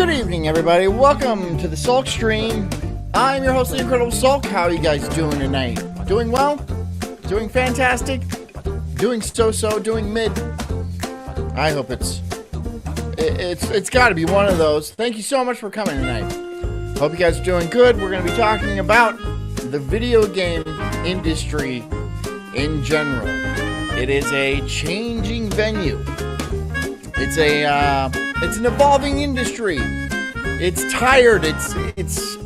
Good evening, everybody. Welcome to the Sulk stream. I'm your host, the Incredible Sulk. How are you guys doing tonight? Doing well? Doing fantastic? Doing so-so? Doing mid? I hope it's got to be one of those. Thank you so much for coming tonight. Hope you guys are doing good. We're going to be talking about the video game industry in general. It is a changing venue. It's an evolving industry. It's tired. It's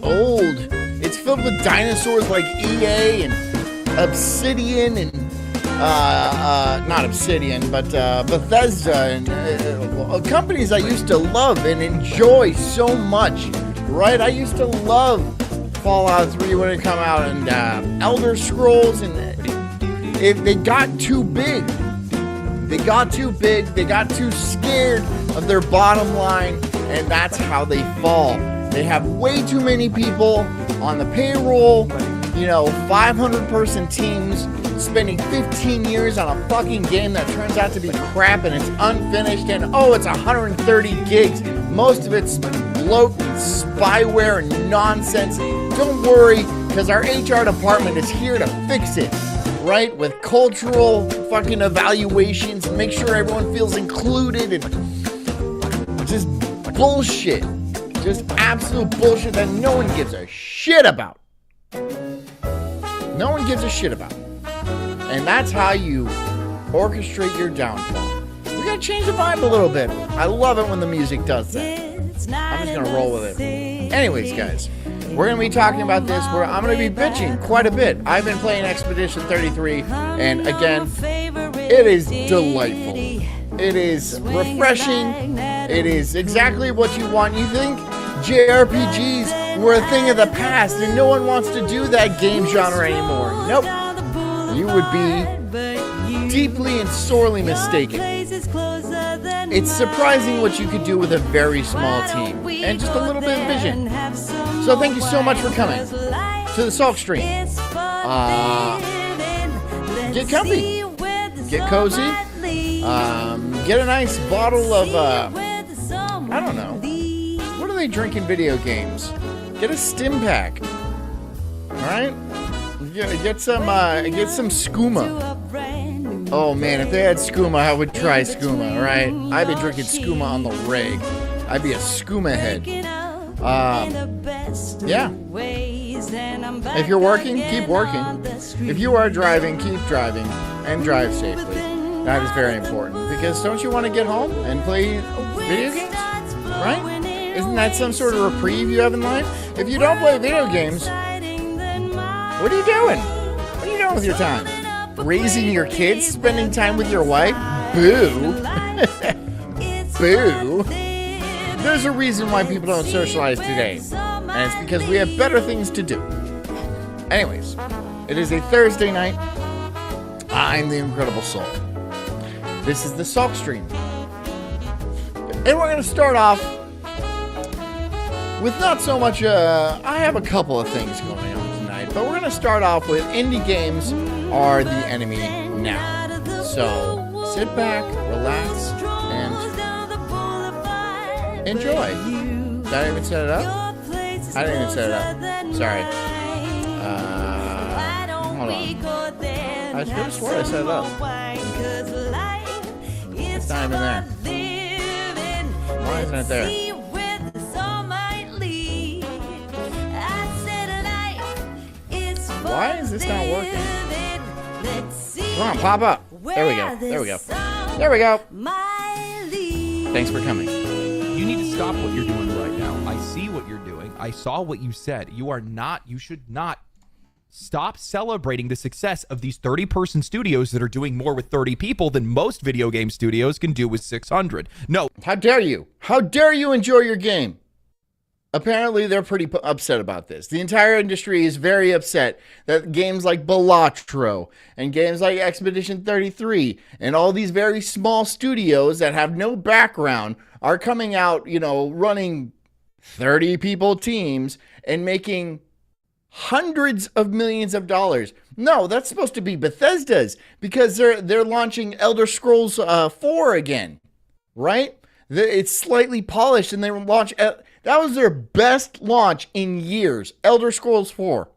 old. It's filled with dinosaurs like EA and Obsidian and not Obsidian, but Bethesda and companies I used to love and enjoy so much. Right? I used to love Fallout 3 when it came out, and Elder Scrolls, and they got too big. They got too big, they got too scared of their bottom line, and that's how they fall. They have way too many people on the payroll, 500-person teams spending 15 years on a fucking game that turns out to be crap and it's unfinished, and it's 130 gigs. Most of it's bloat and spyware and nonsense. Don't worry, because our HR department is here to fix it. Right? With cultural fucking evaluations and make sure everyone feels included, and just bullshit. Just absolute bullshit that no one gives a shit about. No one gives a shit about. And that's how you orchestrate your downfall. We gotta change the vibe a little bit. I love it when the music does that. I'm just gonna roll with it. Anyways, guys. We're going to be talking about this where I'm going to be bitching quite a bit. I've been playing Expedition 33, and again, it is delightful. It is refreshing. It is exactly what you want. You think JRPGs were a thing of the past and no one wants to do that game genre anymore. Nope. You would be deeply and sorely mistaken. It's surprising what you could do with a very small team and just a little bit of vision. So thank you so much for coming to the Sulk stream. Get comfy, get cozy, get a nice bottle of, I don't know, what do they drink in video games? Get a stim pack, all right? Get some skooma. Oh man, if they had skooma, I would try skooma, all right? I'd be drinking skooma on the reg. I'd be a skooma head. Yeah. If you're working, keep working. If you are driving, keep driving and drive safely. That is very important, because don't you want to get home and play video games? Right? Isn't that some sort of reprieve you have in life? If you don't play video games, what are you doing? What are you doing with your time? Raising your kids? Spending time with your wife? Boo. Boo. There's a reason why people don't socialize today, and it's because we have better things to do. Anyways, it is a Thursday night. I'm the Incredible Sulk. This is the Sulk stream. And we're going to start off with not so much, I have a couple of things going on tonight, but we're going to start off with indie games are the enemy now. So sit back, relax, and enjoy. Did I even set it up? I didn't even set it up. Sorry. Hold on. I could have sworn I set it up. It's not even there. Why isn't it there? Why is this not working? Come on, pop up. There we go. There we go. There we go. Thanks for coming. You need to stop what you're doing right now. I see what you're doing. I saw what you said. You should not stop celebrating the success of these 30-person studios that are doing more with 30 people than most video game studios can do with 600. No. How dare you? How dare you enjoy your game? Apparently, they're pretty upset about this. The entire industry is very upset that games like Balatro and games like Expedition 33 and all these very small studios that have no background are coming out, running 30-people teams and making hundreds of millions of dollars. No, that's supposed to be Bethesda's, because they're launching Elder Scrolls 4 again, right? It's slightly polished, and they launch That was their best launch in years. Elder Scrolls 4.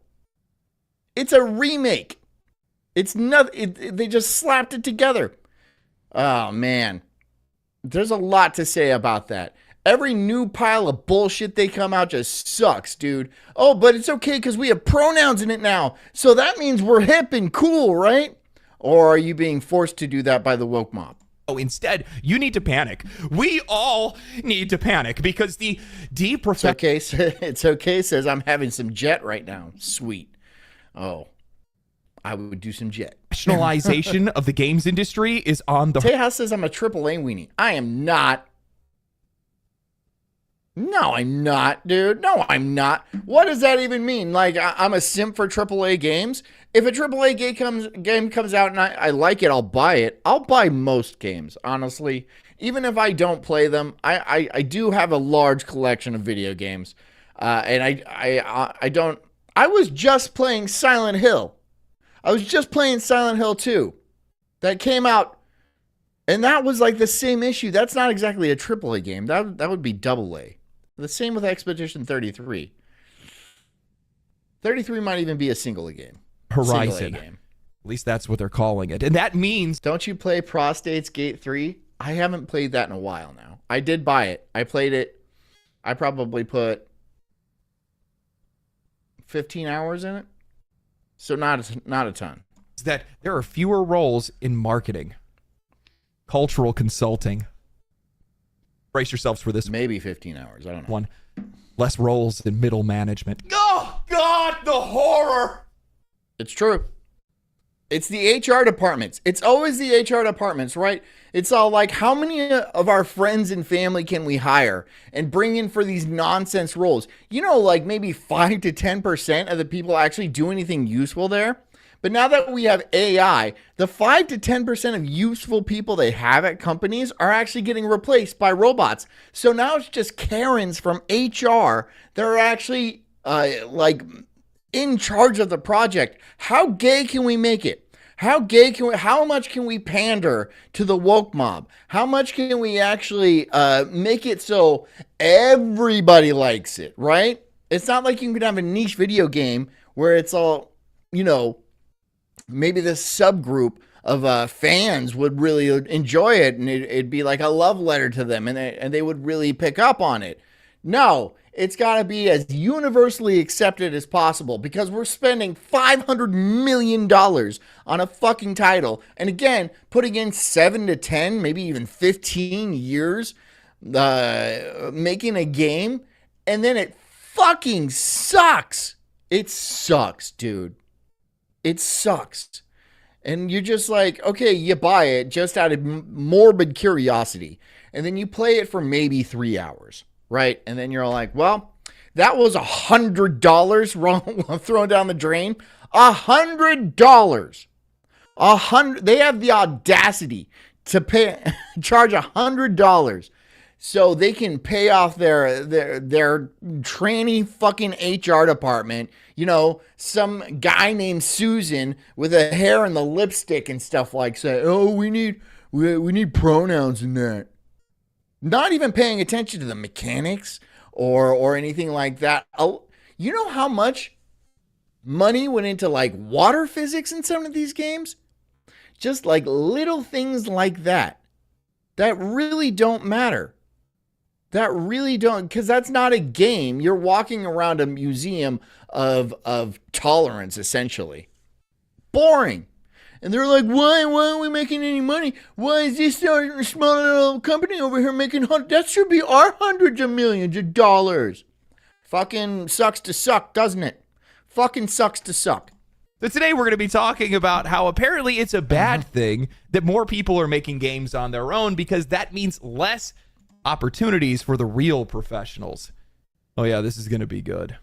It's a remake. It's nothing. They just slapped it together. Oh, man. There's a lot to say about that. Every new pile of bullshit they come out just sucks, dude. Oh, but it's okay because we have pronouns in it now. So that means we're hip and cool, right? Or are you being forced to do that by the woke mob? Oh, instead, you need to panic. We all need to panic because the It's okay. It's okay. Says I'm having some jet right now. Sweet. Oh, I would do some jet. Professionalization of the games industry is on the... Tejas says I'm a AAA weenie. I am not. No, I'm not, dude. No, I'm not. What does that even mean? Like, I'm a simp for AAA games? If a AAA game comes out and I like it, I'll buy it. I'll buy most games, honestly. Even if I don't play them, I do have a large collection of video games. And I don't... I was just playing Silent Hill. I was just playing Silent Hill 2. That came out, and that was like the same issue. That's not exactly a AAA game. That would be AA. The same with Expedition 33. 33 might even be a single game. Horizon. Game. At least that's what they're calling it. And that means... Don't you play Prostate's Gate 3? I haven't played that in a while now. I did buy it. I played it. I probably put 15 hours in it. So not a ton. That there are fewer roles in marketing, cultural consulting. Brace yourselves for this. Maybe 15 hours. I don't know. One. Less roles in middle management. Oh, God, the horror. It's true. It's the HR departments. It's always the HR departments, right? It's all like, how many of our friends and family can we hire and bring in for these nonsense roles? You know, like maybe 5 to 10% of the people actually do anything useful there. But now that we have AI, the 5 to 10% of useful people they have at companies are actually getting replaced by robots. So now it's just Karens from HR that are actually like in charge of the project. How gay can we make it? How much can we pander to the woke mob? How much can we actually make it so everybody likes it, right? It's not like you can have a niche video game where it's all, you know, maybe this subgroup of fans would really enjoy it and it'd be like a love letter to them and they would really pick up on it. No, it's got to be as universally accepted as possible because we're spending $500 million on a fucking title. And again, putting in 7 to 10, maybe even 15 years making a game, and then it fucking sucks. It sucks, dude. It sucks. And you're just like, okay, you buy it just out of morbid curiosity. And then you play it for maybe 3 hours. Right? And then you're like, well, that was $100 wrong, thrown down the drain. $100. They have the audacity to charge $100 so they can pay off their tranny fucking HR department. You know, some guy named Susan with a hair and the lipstick and stuff like that. Oh, we need pronouns in that. Not even paying attention to the mechanics or anything like that. You know how much money went into like water physics in some of these games? Just like little things like that really don't matter. That really don't, because that's not a game. You're walking around a museum of tolerance, essentially. Boring. And they're like, why aren't we making any money? Why is this small little company over here making that should be our hundreds of millions of dollars. Fucking sucks to suck, doesn't it? Fucking sucks to suck. So today we're going to be talking about how apparently it's a bad thing that more people are making games on their own because that means less opportunities for the real professionals. Oh yeah, this is going to be good.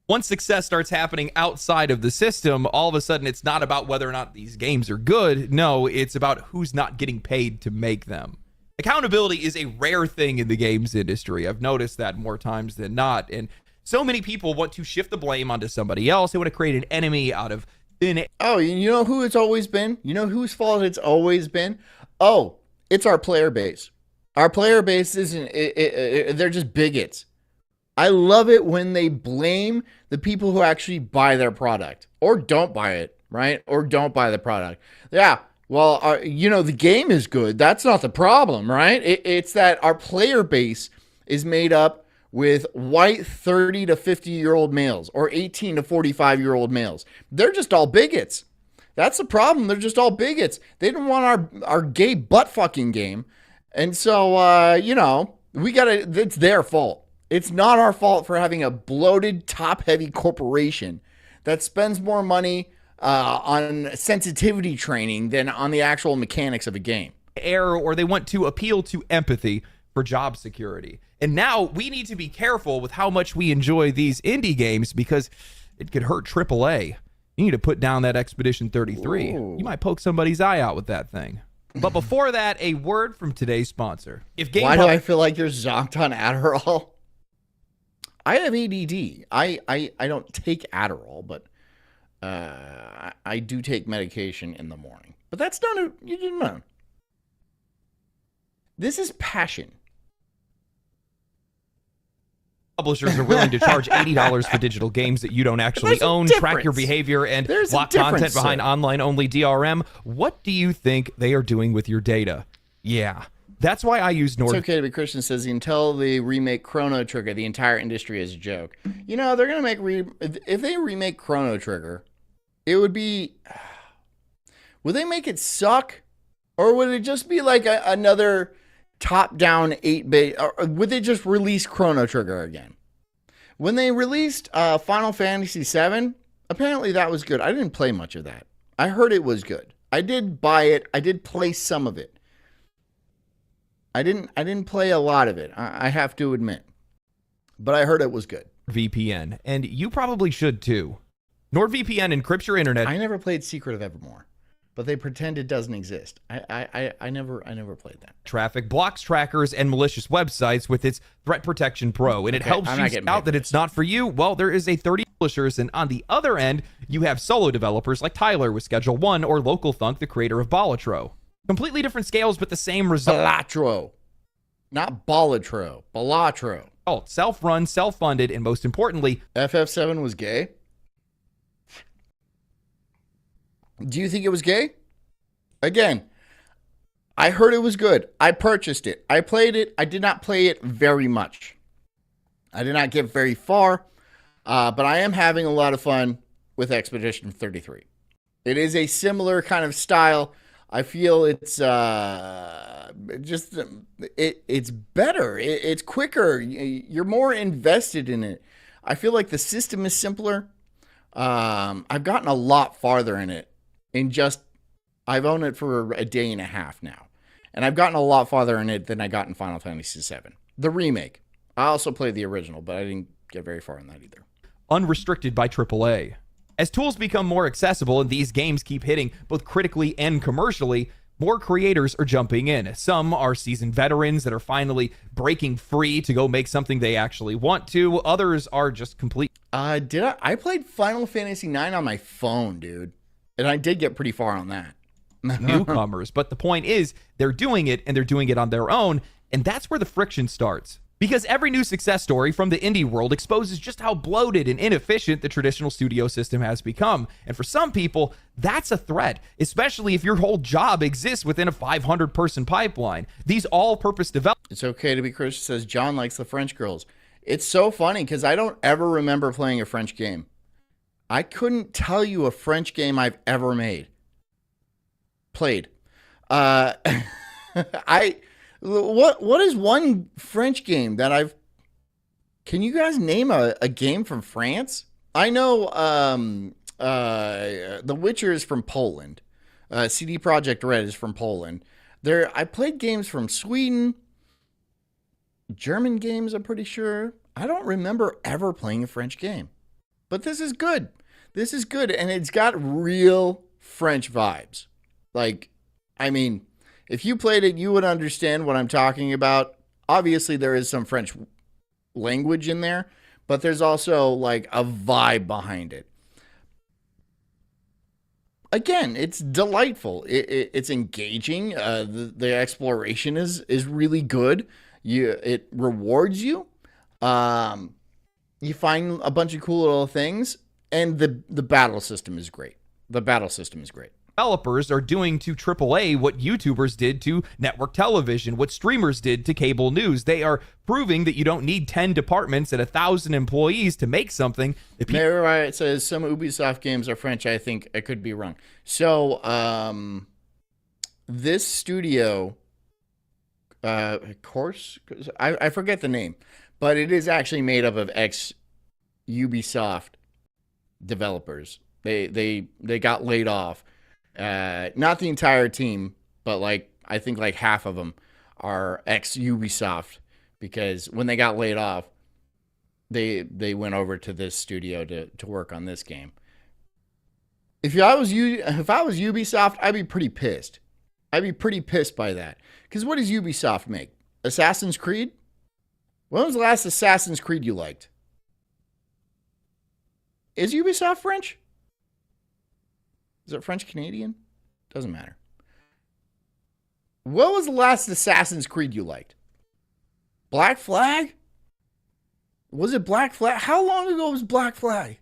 Once success starts happening outside of the system, all of a sudden it's not about whether or not these games are good. No, it's about who's not getting paid to make them. Accountability is a rare thing in the games industry. I've noticed that more times than not. And so many people want to shift the blame onto somebody else. They want to create an enemy out of thin air. Oh, you know who it's always been? You know whose fault it's always been? Oh, it's our player base. Our player base isn't, they're just bigots. I love it when they blame the people who actually buy their product or don't buy it, right? Or don't buy the product. Yeah. Well, the game is good. That's not the problem, right? It's that our player base is made up with white 30 to 50-year-old males or 18 to 45-year-old males. They're just all bigots. That's the problem. They're just all bigots. They didn't want our gay butt fucking game. And so, it's their fault. It's not our fault for having a bloated, top-heavy corporation that spends more money on sensitivity training than on the actual mechanics of a game. Error, or they want to appeal to empathy for job security. And now we need to be careful with how much we enjoy these indie games because it could hurt AAA. You need to put down that Expedition 33. Ooh. You might poke somebody's eye out with that thing. But before that, a word from today's sponsor. Why do I feel like you're zonked on Adderall? I have ADD. I don't take Adderall, but I do take medication in the morning. But that's not you didn't know. This is passion. Publishers are willing to charge $80 for digital games that you don't actually own, track your behavior, and block content behind online-only DRM. What do you think they are doing with your data? Yeah, that's why I use Nord. It's okay to be Christian says until they remake Chrono Trigger, the entire industry is a joke. You know, they're going to make... if they remake Chrono Trigger, it would be... Would they make it suck? Or would it just be like another... top-down 8-bit, or would they just release Chrono Trigger again? When they released Final Fantasy VII, apparently that was good. I didn't play much of that. I heard it was good. I did buy it. I did play some of it. I didn't play a lot of it, I have to admit. But I heard it was good. VPN, and you probably should too. NordVPN encrypts your internet. I never played Secret of Evermore, but they pretend it doesn't exist. I never played that. Traffic blocks trackers and malicious websites with its Threat Protection Pro, and it helps you scout that it's not for you. Well, there is a 30 publishers, and on the other end, you have solo developers like Tyler with Schedule One or Local Thunk, the creator of Balatro. Completely different scales, but the same result. Balatro, not Balatro. Balatro. Oh, self-run, self-funded, and most importantly, FF7 was gay. Do you think it was gay? Again, I heard it was good. I purchased it. I played it. I did not play it very much. I did not get very far, but I am having a lot of fun with Expedition 33. It is a similar kind of style. I feel it's it's better. It's quicker. You're more invested in it. I feel like the system is simpler. I've gotten a lot farther in it. I've owned it for a day and a half now. And I've gotten a lot farther in it than I got in Final Fantasy VII. The remake. I also played the original, but I didn't get very far in that either. Unrestricted by AAA. As tools become more accessible and these games keep hitting both critically and commercially, more creators are jumping in. Some are seasoned veterans that are finally breaking free to go make something they actually want to. Others are just complete. I played Final Fantasy IX on my phone, dude. And I did get pretty far on that. Newcomers. But the point is, they're doing it, and they're doing it on their own. And that's where the friction starts. Because every new success story from the indie world exposes just how bloated and inefficient the traditional studio system has become. And for some people, that's a threat, especially if your whole job exists within a 500-person pipeline. These all-purpose developers. It's okay to be Christian says John likes the French girls. It's so funny because I don't ever remember playing a French game. I couldn't tell you a French game I've ever played. What is one French game that I've... Can you guys name a game from France? I know The Witcher is from Poland. CD Projekt Red is from Poland. I played games from Sweden. German games, I'm pretty sure. I don't remember ever playing a French game. But this is good. This is good, and it's got real French vibes. Like, I mean, if you played it, you would understand what I'm talking about. Obviously, there is some French language in there, but there's also, like, a vibe behind it. Again, it's delightful. It's engaging. The exploration is really good. It rewards you. You find a bunch of cool little things, and the battle system is great. The battle system is great. Developers are doing to AAA what YouTubers did to network television, what streamers did to cable news. They are proving that you don't need 10 departments and 1,000 employees to make something. Mary Riot says some Ubisoft games are French. I think I could be wrong. So, this studio, of course, I forget the name, but it is actually made up of ex-Ubisoft developers. They got laid off. Not the entire team, but I think half of them are ex-Ubisoft, because when they got laid off, they went over to this studio to work on this game. If I was Ubisoft, I'd be pretty pissed. I'd be pretty pissed by that. Because what does Ubisoft make? Assassin's Creed? When was the last Assassin's Creed you liked? Is Ubisoft French? Is it French Canadian? Doesn't matter. What was the last Assassin's Creed you liked? Black Flag? Was it Black Flag? How long ago was Black Flag?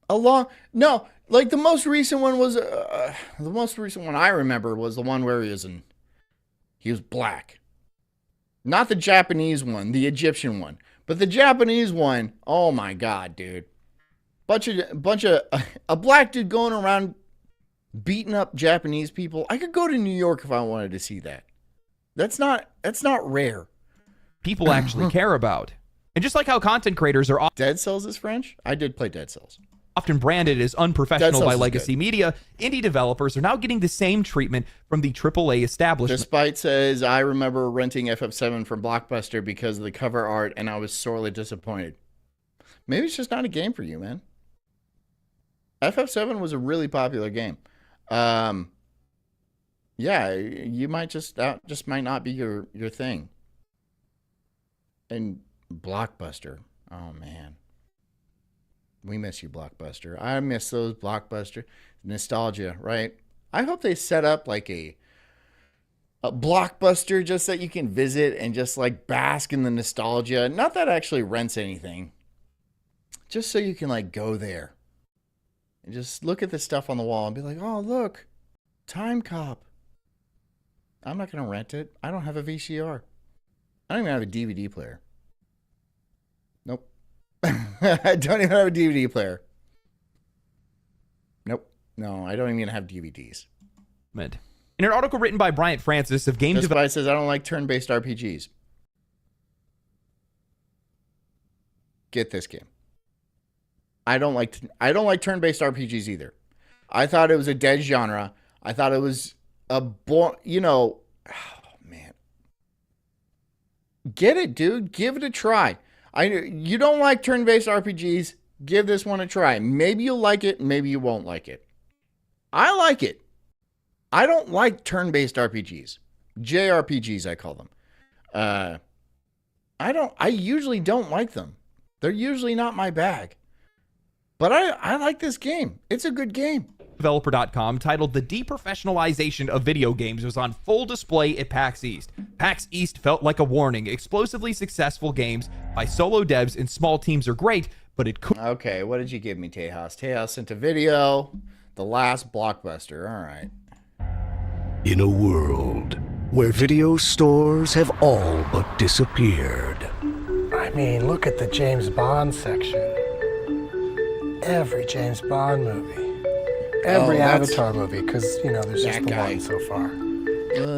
No, the most recent one was the most recent one I remember was the one where he was black. Not the Japanese one, the Egyptian one, but the Japanese one. Oh my God, dude. Bunch of a black dude going around beating up Japanese people. I could go to New York if I wanted to see that. That's not rare. People actually care about. And just like how content creators are Dead Cells is French? I did play Dead Cells. Often branded as unprofessional by legacy media, indie developers are now getting the same treatment from the AAA establishment. Despite says, I remember renting FF7 from Blockbuster because of the cover art, and I was sorely disappointed. Maybe it's just not a game for you, man. FF7 was a really popular game. Yeah, you might that just might not be your thing. And Blockbuster, oh man, we miss you, Blockbuster. I miss those Blockbuster nostalgia, right? I hope they set up a Blockbuster just that you can visit and just bask in the nostalgia. Not that actually rents anything, just so you can go there and just look at the stuff on the wall and be like, oh, look, Time Cop. I'm not going to rent it. I don't have a VCR. I don't even have a DVD player. Nope. I don't even have a DVD player. Nope. No, I don't even have DVDs. In an article written by Bryant Francis of Game Development says, I don't like turn-based RPGs. Get this game. I don't like turn-based RPGs either. I thought it was a dead genre. I thought it was oh man. Get it, dude. Give it a try. You don't like turn-based RPGs, give this one a try. Maybe you'll like it, maybe you won't like it. I like it. I don't like turn-based RPGs. JRPGs, I call them. I usually don't like them. They're usually not my bag. But I like this game. It's a good game. Developer.com titled The Deprofessionalization of Video Games was on full display at PAX East. PAX East felt like a warning. Explosively successful games by solo devs and small teams are great, but it could... Okay, what did you give me, Tejas? Tejas sent a video. The last Blockbuster. All right. In a world where video stores have all but disappeared. I mean, look at the James Bond section. Every James Bond movie. Every Avatar movie, because, there's just the one so far.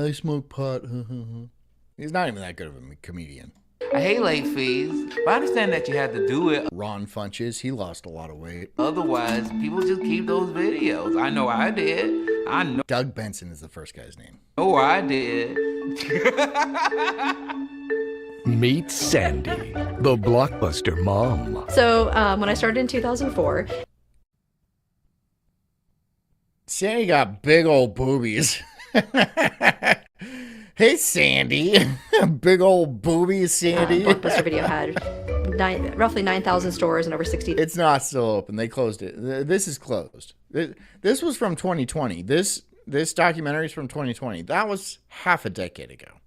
I smoke pot. He's not even that good of a comedian. I hate late fees, but I understand that you had to do it. Ron Funches, he lost a lot of weight. Otherwise, people just keep those videos. I know I did. I know. Doug Benson is the first guy's name. Oh, I did. Meet Sandy, the Blockbuster mom. So when I started in 2004. Sandy got big old boobies. Hey, Sandy. Big old boobies, Sandy. Blockbuster Video had roughly 9,000 stores and over 60. It's not still open. They closed it. This is closed. This was from 2020. This documentary is from 2020. That was half a decade ago.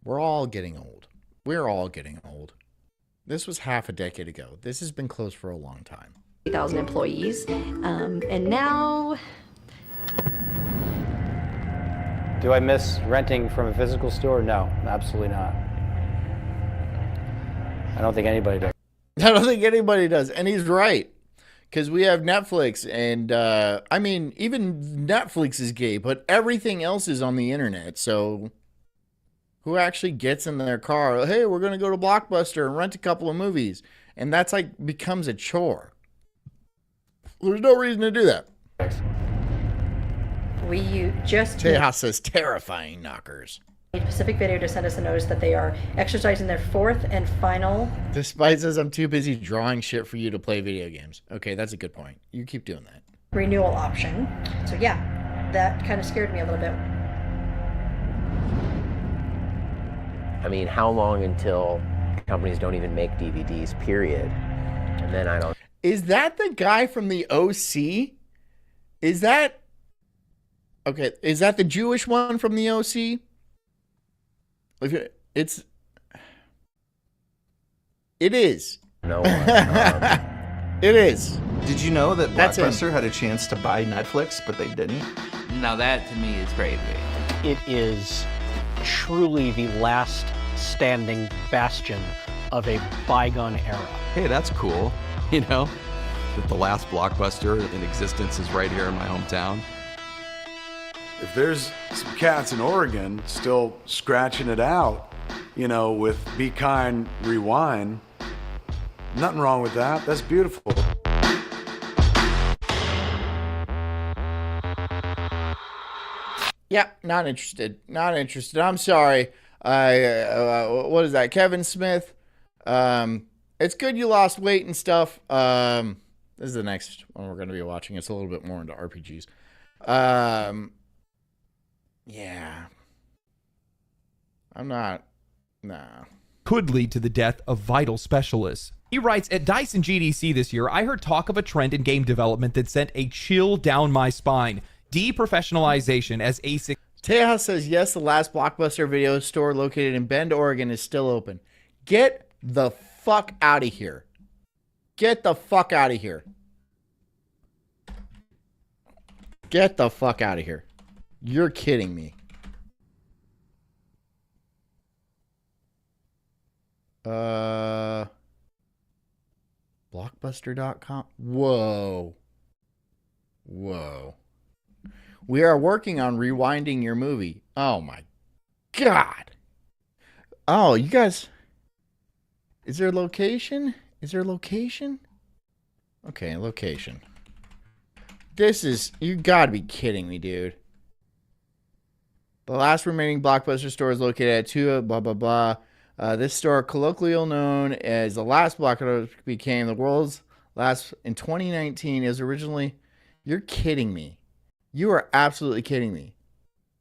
We're all getting old. We're all getting old. This was half a decade ago. This has been closed for a long time. 3,000 employees. And now, Do I miss renting from a physical store? No, absolutely not. I don't think anybody does. I don't think anybody does. And he's right. Because we have Netflix. And, I mean, even Netflix is gay. But everything else is on the internet. So who actually gets in their car? Hey, we're going to go to Blockbuster and rent a couple of movies. And that's like becomes a chore. There's no reason to do that. we just Tejas says terrifying knockers. need Pacific Video to send us a notice that they are exercising their fourth and final Despite says I'm too busy drawing shit for you to play video games. Okay, that's a good point. You keep doing that. renewal option. So yeah, that kind of scared me a little bit. I mean, how long until companies don't even make DVDs, period? And then I don't... Is that the guy from the OC? Is that... Okay, is that the Jewish one from the OC? It's... It is. know. It is. Did you know that That's Blockbuster had a chance to buy Netflix, but they didn't? Now that to me is crazy. It is truly the last standing bastion of a bygone era. Hey, that's cool. You know, that the last Blockbuster in existence is right here in my hometown. If there's some cats in Oregon still scratching it out, you know, with Be Kind Rewind, nothing wrong with that. That's beautiful. Yeah, not interested. Not interested. I'm sorry. What is that? Kevin Smith. It's good you lost weight and stuff. This is the next one we're going to be watching. It's a little bit more into RPGs. Yeah. I'm not. Nah. Could lead to the death of vital specialists. He writes, at Dyson GDC this year, I heard talk of a trend in game development that sent a chill down my spine. Deprofessionalization as ASIC. Tejas says, yes, the last Blockbuster video store located in Bend, Oregon is still open. Get the fuck out of here. Get the fuck out of here. Get the fuck out of here. You're kidding me. Blockbuster.com. Whoa. Whoa. We are working on rewinding your movie. Oh my God. Oh, you guys. Is there a location? Is there a location? Okay, location. This is, you gotta be kidding me, dude. The last remaining Blockbuster store is located at 2, blah, blah, blah. This store, colloquially known as the last Blockbuster, became the world's last in 2019. Is originally, you're kidding me. You are absolutely kidding me.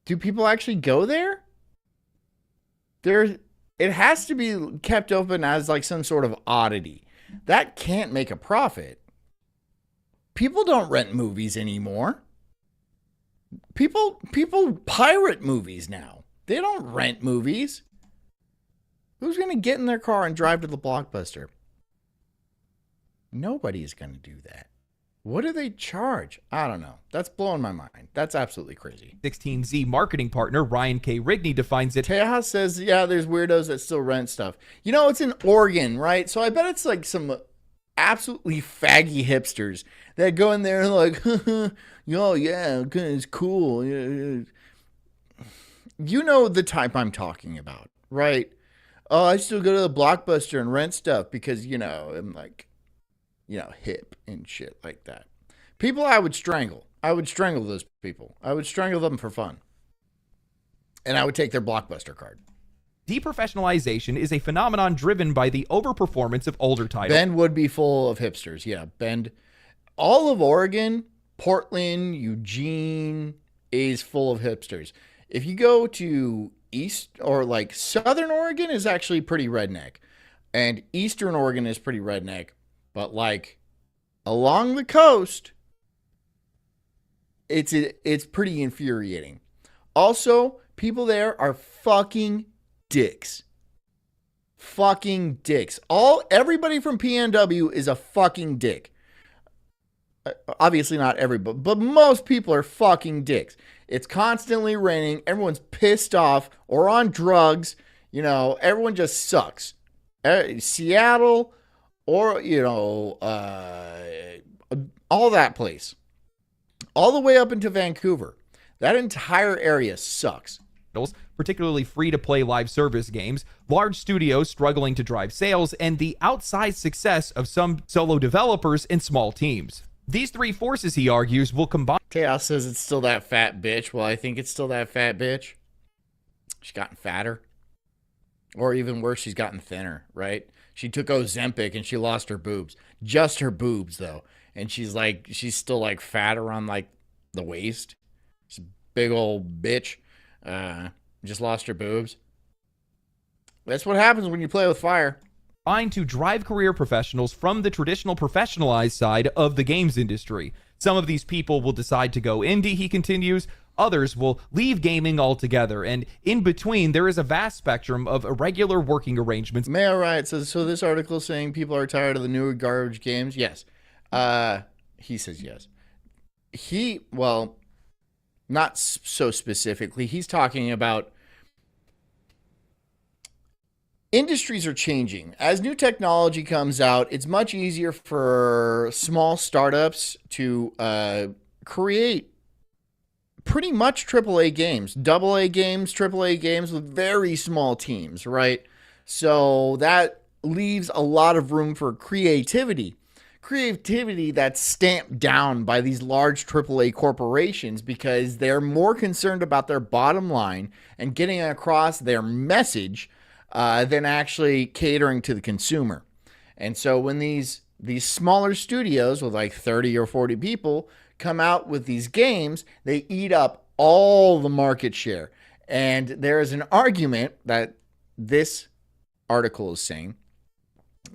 Do people actually go there? It has to be kept open as like some sort of oddity. That can't make a profit. People don't rent movies anymore. People pirate movies now. They don't rent movies. Who's going to get in their car and drive to the Blockbuster? Nobody's going to do that. What do they charge? I don't know. That's blowing my mind. That's absolutely crazy. 16Z marketing partner Ryan K. Rigney defines it. Tejas says, yeah, there's weirdos that still rent stuff. You know, it's in Oregon, right? So I bet it's like some absolutely faggy hipsters that go in there and like, oh, yeah, it's cool. You know the type I'm talking about, right? Oh, I still go to the Blockbuster and rent stuff because, you know, I'm like, you know, hip and shit like that. People I would strangle. I would strangle those people. I would strangle them for fun. And I would take their Blockbuster card. Deprofessionalization is a phenomenon driven by the overperformance of older titles. Bend would be full of hipsters. Yeah, Bend. All of Oregon, Portland, Eugene is full of hipsters. If you go to East or like Southern Oregon is actually pretty redneck. And Eastern Oregon is pretty redneck. But like along the coast, it's pretty infuriating. Also, people there are fucking dicks. fucking dicks. Everybody from PNW is a fucking dick. Obviously not everybody, but most people are fucking dicks. It's constantly raining. Everyone's pissed off or on drugs. You know, everyone just sucks. Seattle or, you know, all that place. All the way up into Vancouver. That entire area sucks. Particularly free-to-play live service games, large studios struggling to drive sales, and the outsized success of some solo developers and small teams. These three forces, he argues, will combine. Chaos says it's still that fat bitch. Well, I think it's still that fat bitch. She's gotten fatter. Or even worse, she's gotten thinner, right? She took Ozempic and she lost her boobs. Just her boobs, though. And she's still like fat around like the waist. She's a big old bitch. Just lost her boobs. That's what happens when you play with fire. Trying to drive career professionals from the traditional professionalized side of the games industry. Some of these people will decide to go indie, he continues. Others will leave gaming altogether. And in between, there is a vast spectrum of irregular working arrangements. Mayo Riot says, so this article saying people are tired of the newer garbage games? Yes. He says yes. Well, not so specifically. He's talking about industries are changing. As new technology comes out, it's much easier for small startups to create pretty much AAA games, AA games, AAA games with very small teams, right? So that leaves a lot of room for creativity. Creativity that's stamped down by these large AAA corporations because they're more concerned about their bottom line and getting across their message than actually catering to the consumer. And so when these smaller studios with like 30 or 40 people come out with these games, they eat up all the market share. And there is an argument that this article is saying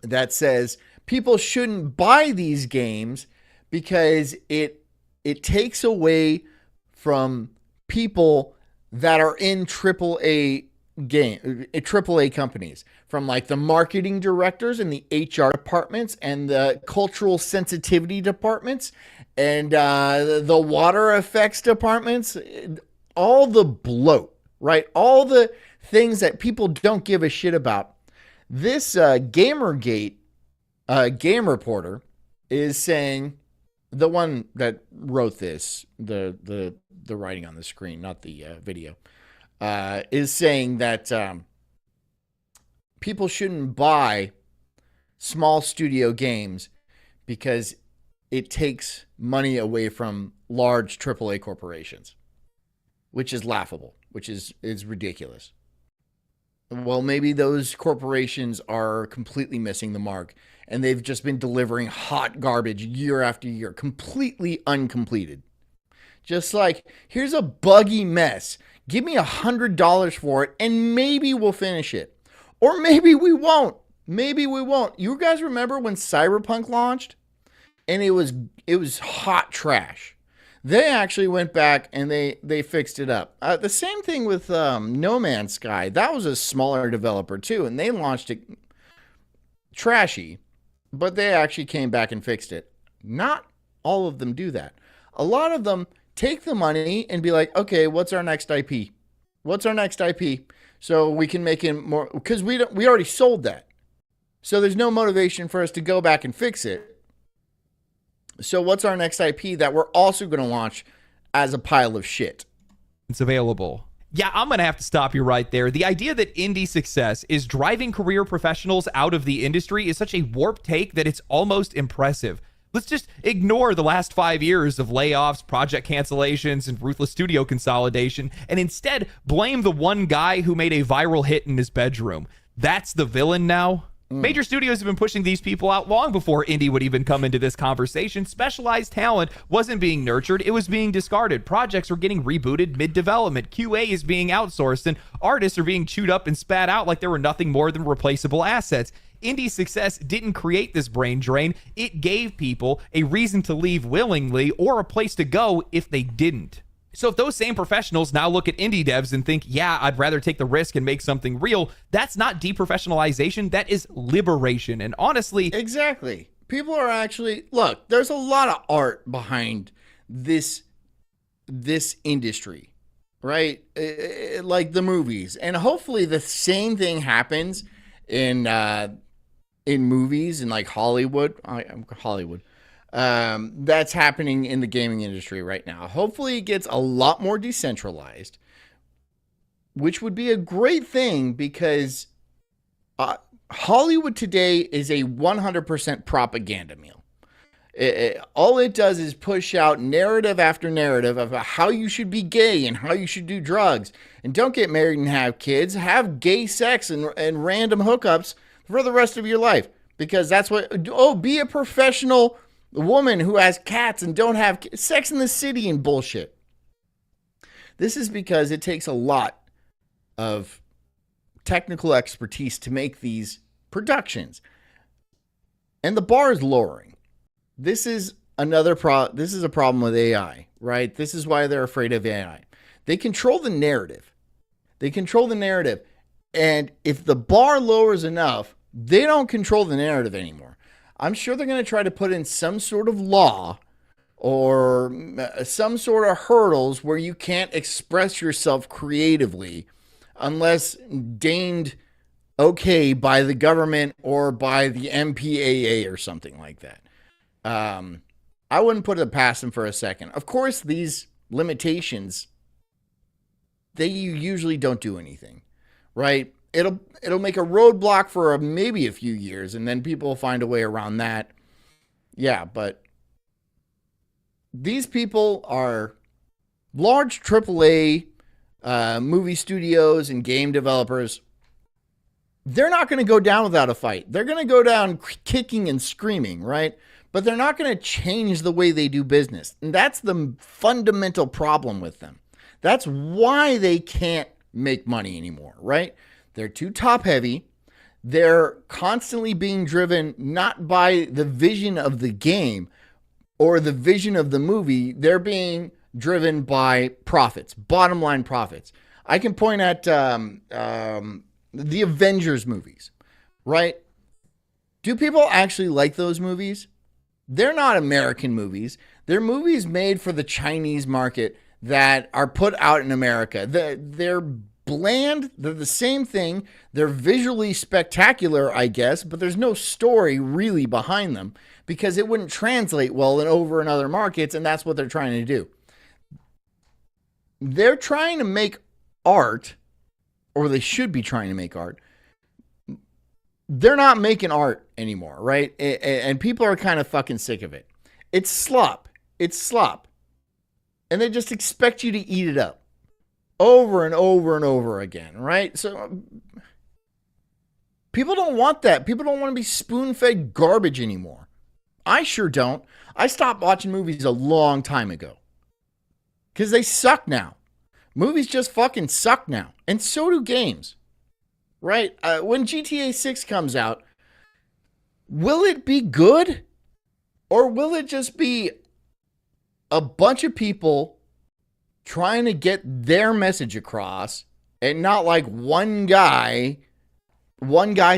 that says people shouldn't buy these games because it takes away from people that are in AAA companies, from like the marketing directors and the HR departments and the cultural sensitivity departments and the water effects departments, all the bloat, right? All the things that people don't give a shit about. This Gamergate game reporter is saying, the one that wrote this, the writing on the screen, not the video, is saying that people shouldn't buy small studio games because it takes money away from large AAA corporations, which is laughable, which is ridiculous. Well, maybe those corporations are completely missing the mark and they've just been delivering hot garbage year after year, completely uncompleted. Just like, here's a buggy mess. Give me $100 for it and maybe we'll finish it. Or maybe we won't. Maybe we won't. You guys remember when Cyberpunk launched? And it was hot trash. They actually went back and they fixed it up. The same thing with No Man's Sky. That was a smaller developer too, and they launched it trashy, but they actually came back and fixed it. Not all of them do that. A lot of them take the money and be like, okay, what's our next IP? What's our next IP? So we can make it more, because we already sold that. So there's no motivation for us to go back and fix it. So what's our next IP that we're also going to launch as a pile of shit? It's available. Yeah, I'm going to have to stop you right there. The idea that indie success is driving career professionals out of the industry is such a warped take that it's almost impressive. Let's just ignore the last 5 years of layoffs, project cancellations, and ruthless studio consolidation, and instead blame the one guy who made a viral hit in his bedroom. That's the villain now? Major studios have been pushing these people out long before indie would even come into this conversation. Specialized talent wasn't being nurtured, it was being discarded. Projects were getting rebooted mid-development. QA is being outsourced, and artists are being chewed up and spat out like they were nothing more than replaceable assets. Indie success didn't create this brain drain. It gave people a reason to leave willingly or a place to go if they didn't. So if those same professionals now look at indie devs and think, yeah, I'd rather take the risk and make something real, that's not deprofessionalization. That is liberation. And honestly, exactly. People are actually, look, there's a lot of art behind this industry, right? Like the movies. And hopefully the same thing happens in movies in like Hollywood. That's happening in the gaming industry right now. Hopefully it gets a lot more decentralized, which would be a great thing because Hollywood today is a 100% propaganda meal. All it does is push out narrative after narrative of how you should be gay and how you should do drugs. And don't get married and have kids. Have gay sex and random hookups for the rest of your life. Because that's what, be a professional woman who has cats and don't have Sex in the City and bullshit. This is because it takes a lot of technical expertise to make these productions. And the bar is lowering. This is another this is a problem with AI, right? This is why they're afraid of AI. They control the narrative. And if the bar lowers enough, they don't control the narrative anymore. I'm sure they're going to try to put in some sort of law or some sort of hurdles where you can't express yourself creatively unless deigned okay by the government or by the MPAA or something like that. I wouldn't put it past them for a second. Of course, these limitations, they usually don't do anything, right? It'll make a roadblock for maybe a few years, and then people will find a way around that. Yeah, but these people are large AAA movie studios and game developers. They're not going to go down without a fight. They're going to go down kicking and screaming, right? But they're not going to change the way they do business. And that's the fundamental problem with them. That's why they can't make money anymore, right? They're too top heavy. They're constantly being driven not by the vision of the game or the vision of the movie. They're being driven by profits, bottom line profits. I can point at the Avengers movies, right? Do people actually like those movies? They're not American movies. They're movies made for the Chinese market that are put out in America. They're bland. They're the same thing. They're visually spectacular, I guess, but there's no story really behind them because it wouldn't translate well over in other markets, and that's what they're trying to do. They're trying to make art, or they should be trying to make art. They're not making art anymore, right? And people are kind of fucking sick of it. It's slop. And they just expect you to eat it up over and over and over again, right? So people don't want that. People don't want to be spoon-fed garbage anymore. I sure don't. I stopped watching movies a long time ago because they suck now. Movies just fucking suck now. And so do games, right? When GTA 6 comes out, will it be good? Or will it just be a bunch of people trying to get their message across and not like one guy's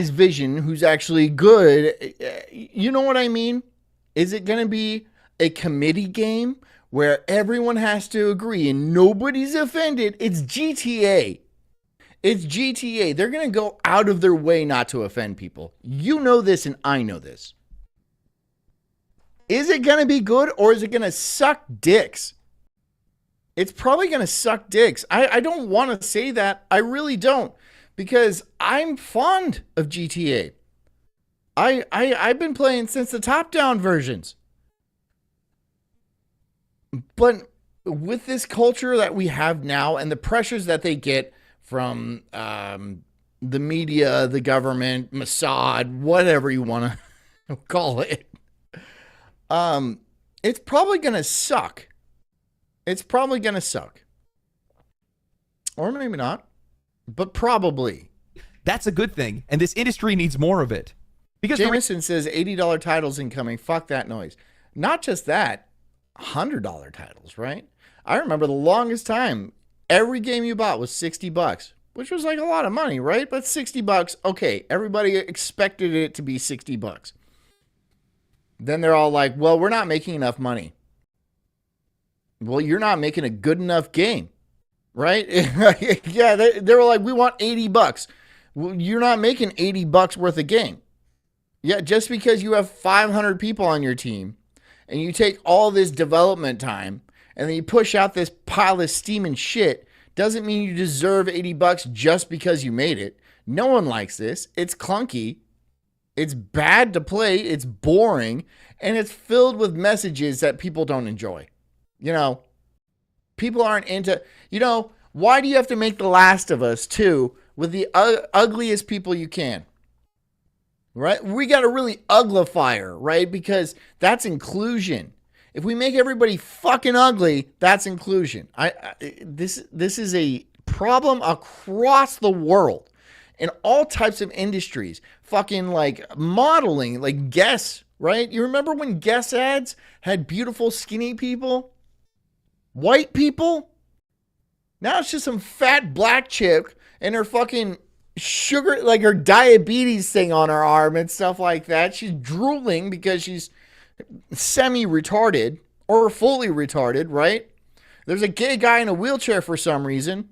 vision who's actually good? You know what I mean? Is it going to be a committee game where everyone has to agree and nobody's offended? It's GTA. They're going to go out of their way not to offend people. You know this and I know this. Is it going to be good or is it going to suck dicks? It's probably going to suck dicks. I don't want to say that. I really don't, because I'm fond of GTA. I've been playing since the top-down versions. But with this culture that we have now and the pressures that they get from the media, the government, Mossad, whatever you want to call it, it's probably going to suck. Or maybe not, but probably. That's a good thing. And this industry needs more of it. Because Jameson says $80 titles incoming. Fuck that noise. Not just that, $100 titles, right? I remember the longest time, every game you bought was $60, which was like a lot of money, right? But $60, okay, everybody expected it to be $60. Then they're all like, well, we're not making enough money. Well, you're not making a good enough game, right? Yeah, they were like, we want $80. Well, you're not making $80 worth of game. Yeah, just because you have 500 people on your team and you take all this development time and then you push out this pile of steaming shit doesn't mean you deserve $80 just because you made it. No one likes this. It's clunky. It's bad to play. It's boring. And it's filled with messages that people don't enjoy. You know, people aren't into, you know, why do you have to make The Last of Us 2 with the ugliest people you can? Right? We got to really uglify her, right? Because that's inclusion. If we make everybody fucking ugly, that's inclusion. This is a problem across the world in all types of industries. Fucking like modeling, like Guess, right? You remember when Guess ads had beautiful skinny people? White people? Now it's just some fat black chick and her fucking sugar, like her diabetes thing on her arm and stuff like that. She's drooling because she's semi-retarded or fully retarded, right? There's a gay guy in a wheelchair for some reason.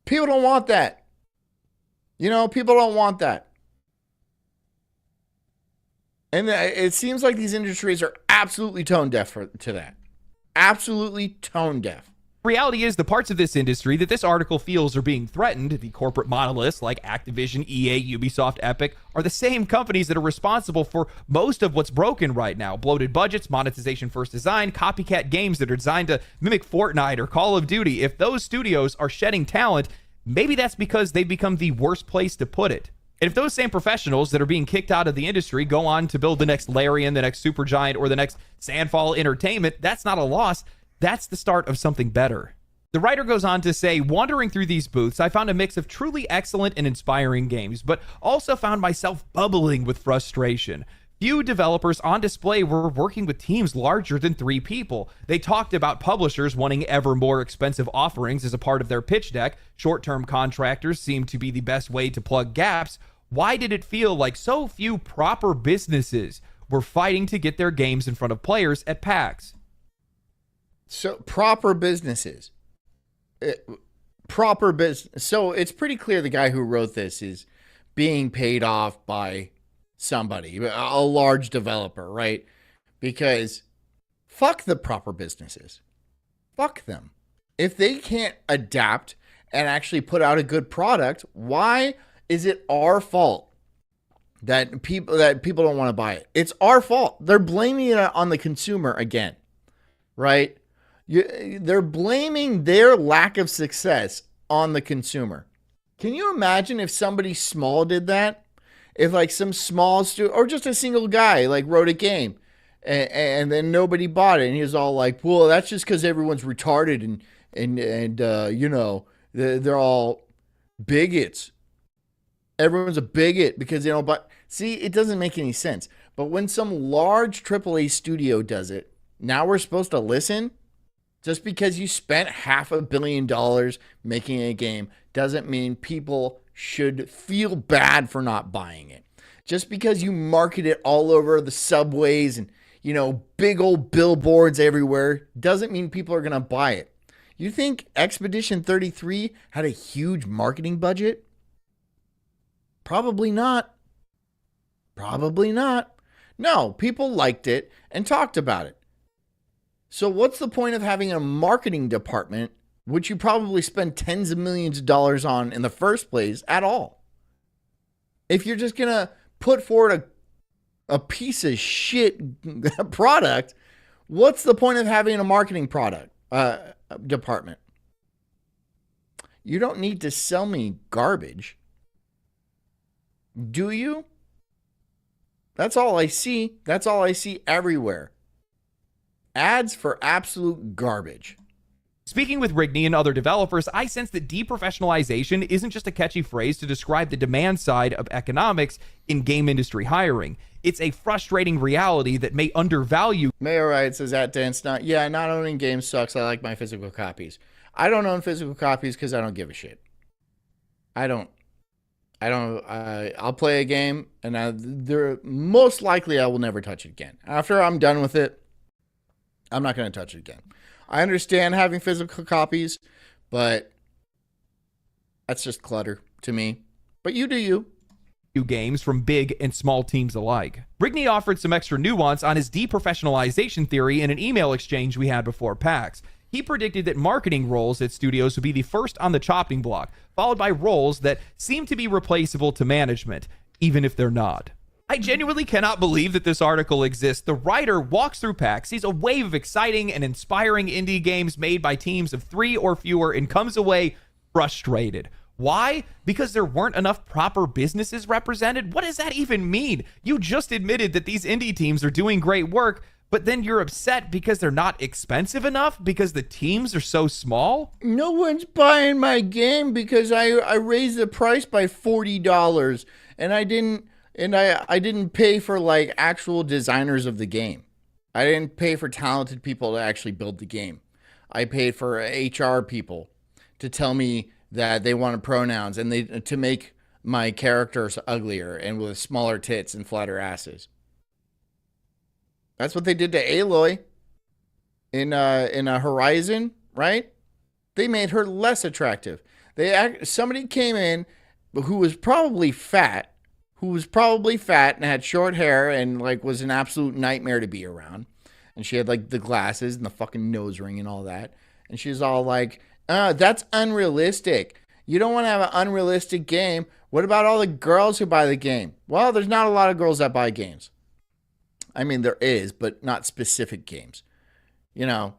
People don't want that. You know, people don't want that. And it seems like these industries are absolutely tone deaf to that. Absolutely tone deaf. Reality is the parts of this industry that this article feels are being threatened, the corporate monoliths like Activision, EA, Ubisoft, Epic, are the same companies that are responsible for most of what's broken right now. Bloated budgets, monetization first design, copycat games that are designed to mimic Fortnite or Call of Duty. If those studios are shedding talent, maybe that's because they've become the worst place to put it. And if those same professionals that are being kicked out of the industry go on to build the next Larian, the next Supergiant, or the next Sandfall Entertainment, that's not a loss. That's the start of something better. The writer goes on to say, wandering through these booths, I found a mix of truly excellent and inspiring games, but also found myself bubbling with frustration. Few developers on display were working with teams larger than 3 people. They talked about publishers wanting ever more expensive offerings as a part of their pitch deck. Short-term contractors seemed to be the best way to plug gaps. Why did it feel like so few proper businesses were fighting to get their games in front of players at PAX? So proper businesses, proper business. So it's pretty clear the guy who wrote this is being paid off by somebody, a large developer, right? Because fuck the proper businesses. Fuck them. If they can't adapt and actually put out a good product, why is it our fault that people don't want to buy it? It's our fault. They're blaming it on the consumer again, right? They're blaming their lack of success on the consumer. Can you imagine if somebody small did that? If like some small studio or just a single guy like wrote a game and then nobody bought it and he was all like, well, that's just because everyone's retarded and you know, they're all bigots. Everyone's a bigot because they don't buy. See, it doesn't make any sense. But when some large AAA studio does it, now we're supposed to listen? Just because you spent $500 million making a game doesn't mean people should feel bad for not buying it. Just because you market it all over the subways and, you know, big old billboards everywhere doesn't mean people are going to buy it. You think Expedition 33 had a huge marketing budget? Probably not. Probably not. No, people liked it and talked about it. So what's the point of having a marketing department, which you probably spend tens of millions of dollars on in the first place at all? If you're just going to put forward a piece of shit product, what's the point of having a marketing product department? You don't need to sell me garbage. Do you? That's all I see. That's all I see everywhere. Ads for absolute garbage. Speaking with Rigney and other developers, I sense that deprofessionalization isn't just a catchy phrase to describe the demand side of economics in game industry hiring. It's a frustrating reality that may undervalue. Mayor Wright says at Dance not. Yeah, not owning games sucks. I like my physical copies. I don't own physical copies because I don't give a shit. I'll play a game, and they're most likely I will never touch it again. After I'm done with it, I'm not going to touch it again. I understand having physical copies, but that's just clutter to me. But you do you. Games from big and small teams alike. Rigney offered some extra nuance on his deprofessionalization theory in an email exchange we had before PAX. He predicted that marketing roles at studios would be the first on the chopping block, followed by roles that seem to be replaceable to management, even if they're not. I genuinely cannot believe that this article exists. The writer walks through PAX, sees a wave of exciting and inspiring indie games made by teams of 3 or fewer, and comes away frustrated. Why? Because there weren't enough proper businesses represented? What does that even mean? You just admitted that these indie teams are doing great work, but then you're upset because they're not expensive enough? Because the teams are so small? No one's buying my game because I raised the price by $40, and I didn't pay for like actual designers of the game. I didn't pay for talented people to actually build the game. I paid for HR people to tell me that they wanted pronouns and to make my characters uglier and with smaller tits and flatter asses. That's what they did to Aloy in a Horizon, right? They made her less attractive. Somebody came in who was probably fat and had short hair and like was an absolute nightmare to be around. And she had like the glasses and the fucking nose ring and all that. And she was all like, that's unrealistic. You don't want to have an unrealistic game. What about all the girls who buy the game? Well, there's not a lot of girls that buy games. I mean, there is, but not specific games. You know,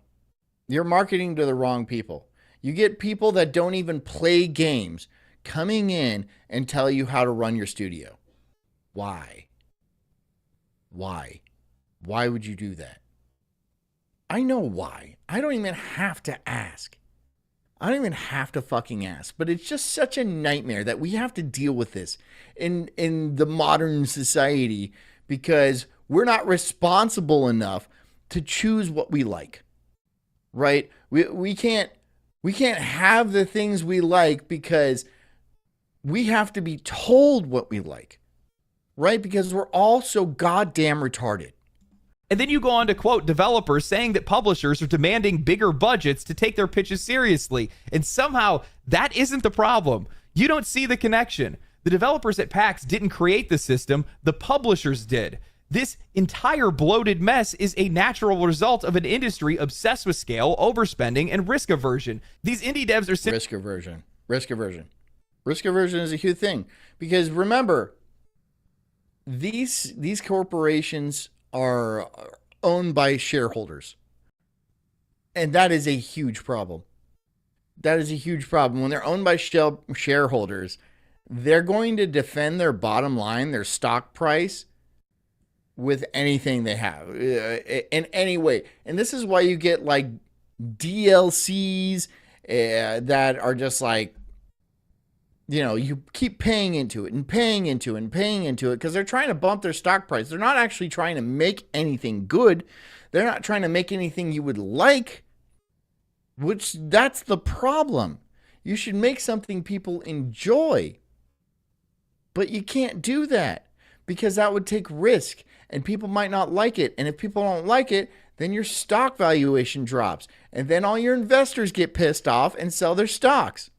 you're marketing to the wrong people. You get people that don't even play games coming in and tell you how to run your studio. Why? Why? Why would you do that? I know why. I don't even have to ask. I don't even have to fucking ask, but it's just such a nightmare that we have to deal with this in the modern society because we're not responsible enough to choose what we like, right? We can't have the things we like because we have to be told what we like, right? Because we're all so goddamn retarded. And then you go on to quote developers saying that publishers are demanding bigger budgets to take their pitches seriously. And somehow that isn't the problem. You don't see the connection. The developers at PAX didn't create the system. The publishers did. This entire bloated mess is a natural result of an industry obsessed with scale, overspending, and risk aversion. These indie devs are risk aversion. Risk aversion. Risk aversion is a huge thing. Because remember, these corporations are owned by shareholders. And that is a huge problem. That is a huge problem. When they're owned by shareholders, they're going to defend their bottom line, their stock price, with anything they have, in any way. And this is why you get like DLCs that are just like, you know, you keep paying into it and paying into it and paying into it because they're trying to bump their stock price. They're not actually trying to make anything good. They're not trying to make anything you would like, which that's the problem. You should make something people enjoy, but you can't do that because that would take risk and people might not like it. And if people don't like it, then your stock valuation drops and then all your investors get pissed off and sell their stocks.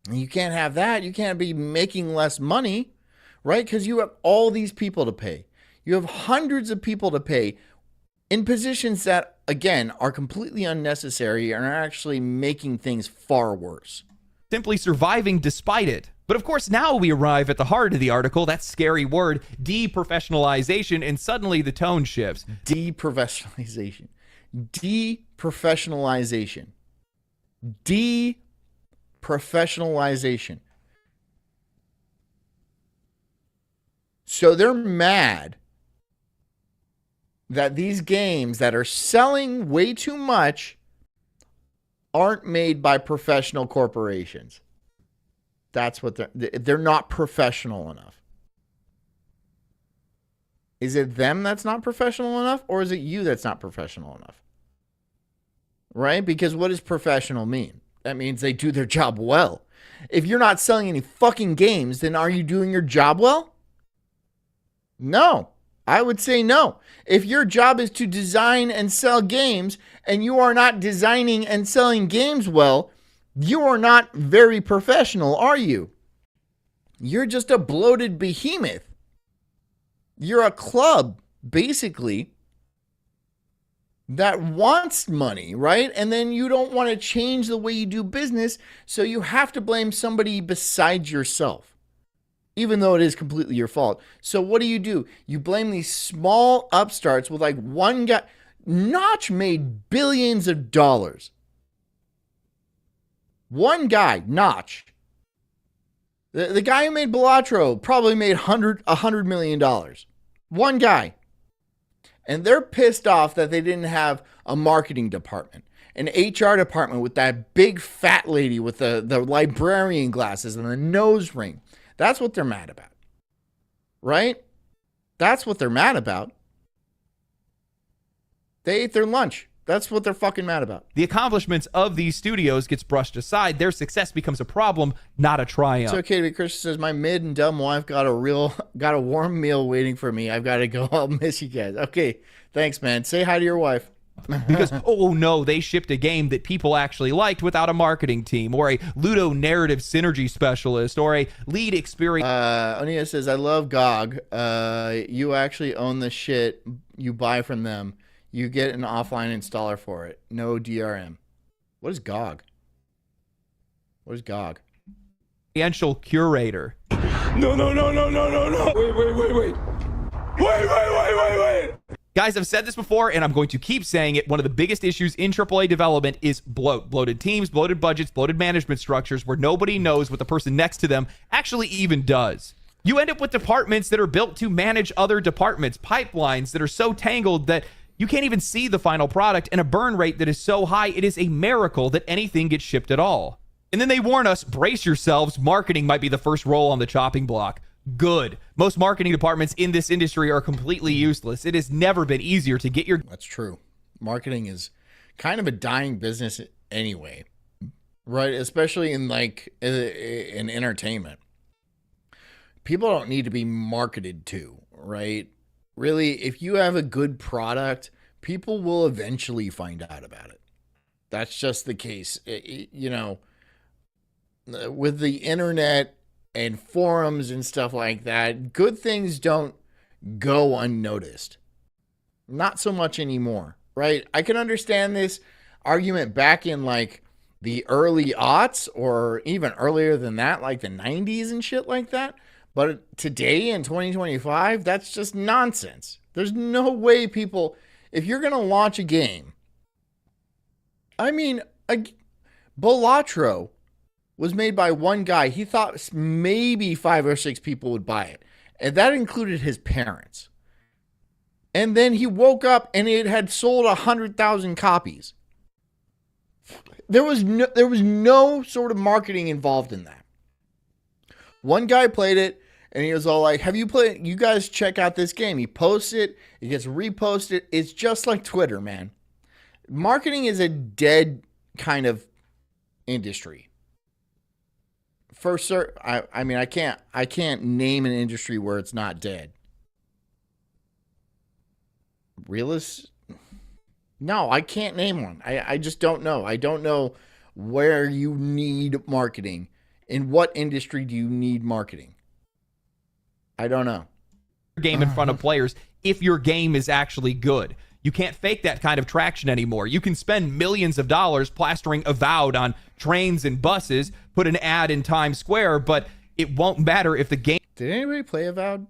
You can't have that. You can't be making less money, right? Because you have all these people to pay. You have hundreds of people to pay in positions that, again, are completely unnecessary and are actually making things far worse. Simply surviving despite it. But of course, now we arrive at the heart of the article, that scary word, deprofessionalization, and suddenly the tone shifts. Deprofessionalization. Deprofessionalization. Professionalization. So they're mad that these games that are selling way too much aren't made by professional corporations. That's what they're not professional enough. Is it them that's not professional enough, or is it you that's not professional enough? Right? Because what does professional mean? That means they do their job well. If you're not selling any fucking games, then are you doing your job well? No. I would say no. If your job is to design and sell games, and you are not designing and selling games well, you are not very professional, are you? You're just a bloated behemoth. You're a club, basically, that wants money, right? And then you don't want to change the way you do business, so you have to blame somebody besides yourself, even though it is completely your fault. So what do? You blame these small upstarts with like one guy. Notch made billions of dollars. One guy, Notch. The guy who made Balatro probably made $100 million. One guy. And they're pissed off that they didn't have a marketing department, an HR department with that big fat lady with the librarian glasses and the nose ring. That's what they're mad about. Right? That's what they're mad about. They ate their lunch. That's what they're fucking mad about. The accomplishments of these studios gets brushed aside. Their success becomes a problem, not a triumph. It's okay to be Christian says, my mid and dumb wife got a warm meal waiting for me. I've got to go. I'll miss you guys. Okay. Thanks, man. Say hi to your wife. Because, oh no, they shipped a game that people actually liked without a marketing team, or a Ludo narrative synergy specialist, or a lead experience. Onia says, I love GOG. You actually own the shit you buy from them. You get an offline installer for it. No DRM. What is GOG? What is GOG? Experiential curator. No. Wait. Guys, I've said this before, and I'm going to keep saying it. One of the biggest issues in AAA development is bloated teams, bloated budgets, bloated management structures where nobody knows what the person next to them actually even does. You end up with departments that are built to manage other departments, pipelines that are so tangled that you can't even see the final product, and a burn rate that is so high, it is a miracle that anything gets shipped at all. And then they warn us, brace yourselves, marketing might be the first roll on the chopping block. Good. Most marketing departments in this industry are completely useless. It has never been easier to get your... That's true. Marketing is kind of a dying business anyway, right? Especially in in entertainment. People don't need to be marketed to, right? Really, if you have a good product, people will eventually find out about it. That's just the case. With the internet and forums and stuff like that, good things don't go unnoticed. Not so much anymore, right? I can understand this argument back in the early aughts or even earlier than that, like the 90s and shit like that. But today in 2025, that's just nonsense. There's no way people, if you're going to launch a game, Balatro was made by one guy. He thought maybe 5 or 6 people would buy it. And that included his parents. And then he woke up and it had sold 100,000 copies. There was no sort of marketing involved in that. One guy played it and he was all like, have you played? You guys check out this game. He posts it. It gets reposted. It's just like Twitter, man. Marketing is a dead kind of industry. For certain, I can't name an industry where it's not dead. Realist? No, I can't name one. I just don't know. I don't know where you need marketing. In what industry do you need marketing? I don't know. Game in front of players if your game is actually good. You can't fake that kind of traction anymore. You can spend millions of dollars plastering Avowed on trains and buses, put an ad in Times Square, but it won't matter if the game... Did anybody play Avowed?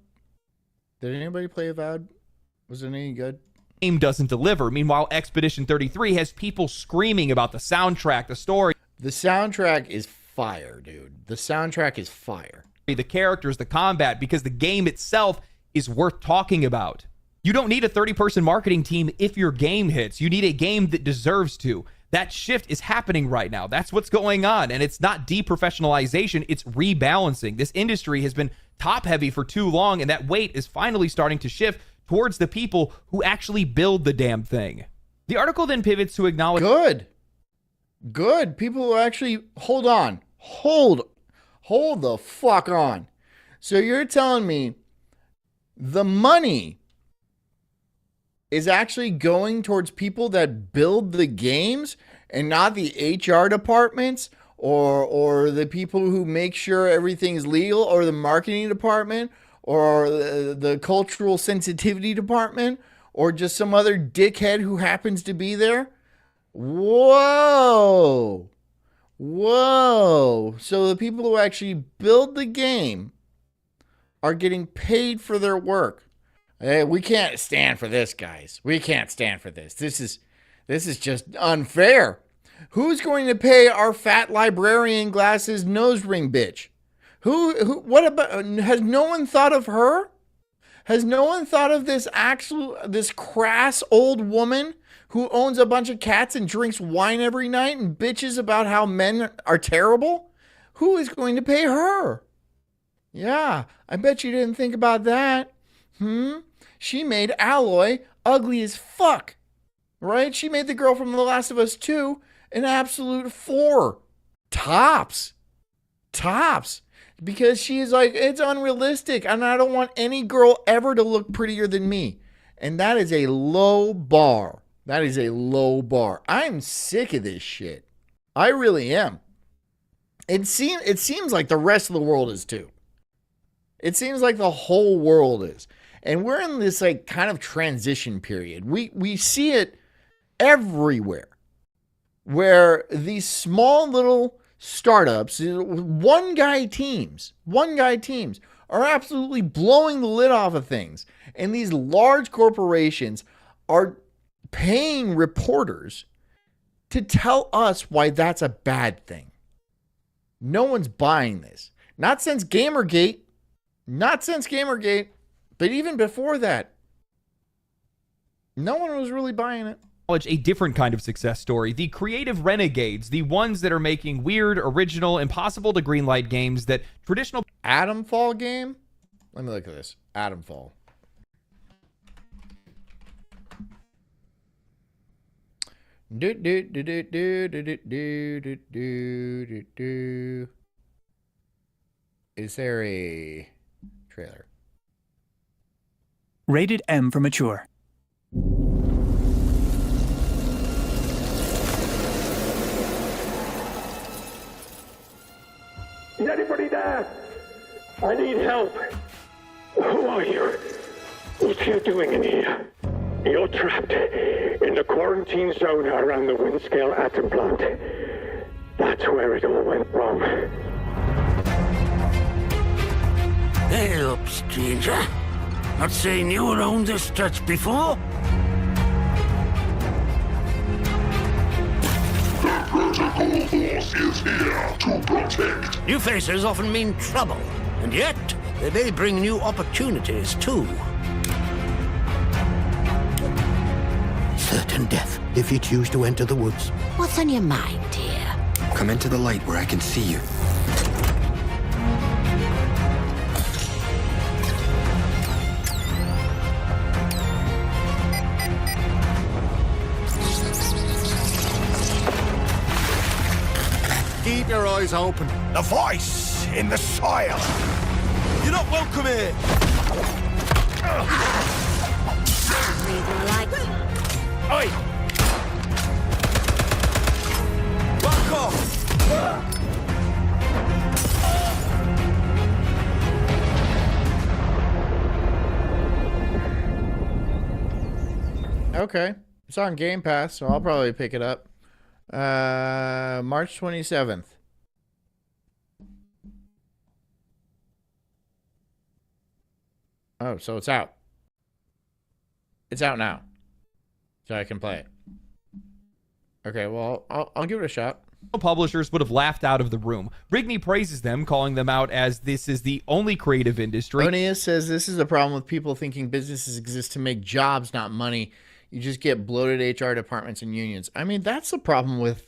Was it any good? Game doesn't deliver. Meanwhile, Expedition 33 has people screaming about the soundtrack, the story. The soundtrack is fire, dude. The soundtrack is fire. The characters, the combat, because the game itself is worth talking about. You don't need a 30-person marketing team if your game hits. You need a game that deserves to. That shift is happening right now. That's what's going on. And it's not deprofessionalization, it's rebalancing. This industry has been top-heavy for too long, and that weight is finally starting to shift towards the people who actually build the damn thing. The article then pivots to acknowledge... Good. People who actually... Hold on. Hold the fuck on. So you're telling me the money is actually going towards people that build the games and not the HR departments or the people who make sure everything's legal, or the marketing department, or the cultural sensitivity department, or just some other dickhead who happens to be there? Whoa. So the people who actually build the game are getting paid for their work. Hey, we can't stand for this, guys. We can't stand for this. This is just unfair. Who's going to pay our fat librarian glasses nose ring bitch? What about, has no one thought of her? Has no one thought of this crass old woman who owns a bunch of cats and drinks wine every night and bitches about how men are terrible? Who is going to pay her? Yeah, I bet you didn't think about that. She made Alloy ugly as fuck, right? She made the girl from The Last of Us 2 an absolute 4. Tops. Because she is like, it's unrealistic, and I don't want any girl ever to look prettier than me. And that is a low bar. I'm sick of this shit. I really am. It seems like the rest of the world is too. It seems like the whole world is. And we're in this like kind of transition period. We see it everywhere, where these small little startups, one guy teams are absolutely blowing the lid off of things. And these large corporations are paying reporters to tell us why that's a bad thing. No one's buying this. Not since Gamergate, but even before that, no one was really buying it. A different kind of success story. The creative renegades, the ones that are making weird, original, impossible to greenlight games that traditional... Atomfall game? Let me look at this. Atomfall. Is there a trailer? Rated M for mature. Is anybody there? I need help. Who are you? What are you doing in here? You're trapped in the quarantine zone around the Windscale atom plant. That's where it all went wrong. Hey up, stranger. Not saying you were on this stretch before? The protocol force is here to protect. New faces often mean trouble, and yet they may bring new opportunities too. Certain death if you choose to enter the woods. What's on your mind, dear? Come into the light where I can see you. Keep your eyes open. The voice in the soil. You're not welcome here. Oi! Back off! Okay. It's on Game Pass, so I'll probably pick it up. March 27th. Oh, so it's out. It's out now. So I can play it. Okay, well, I'll give it a shot. Publishers would have laughed out of the room. Rigney praises them, calling them out as this is the only creative industry. Onius says this is the problem with people thinking businesses exist to make jobs, not money. You just get bloated HR departments and unions. I mean, that's the problem with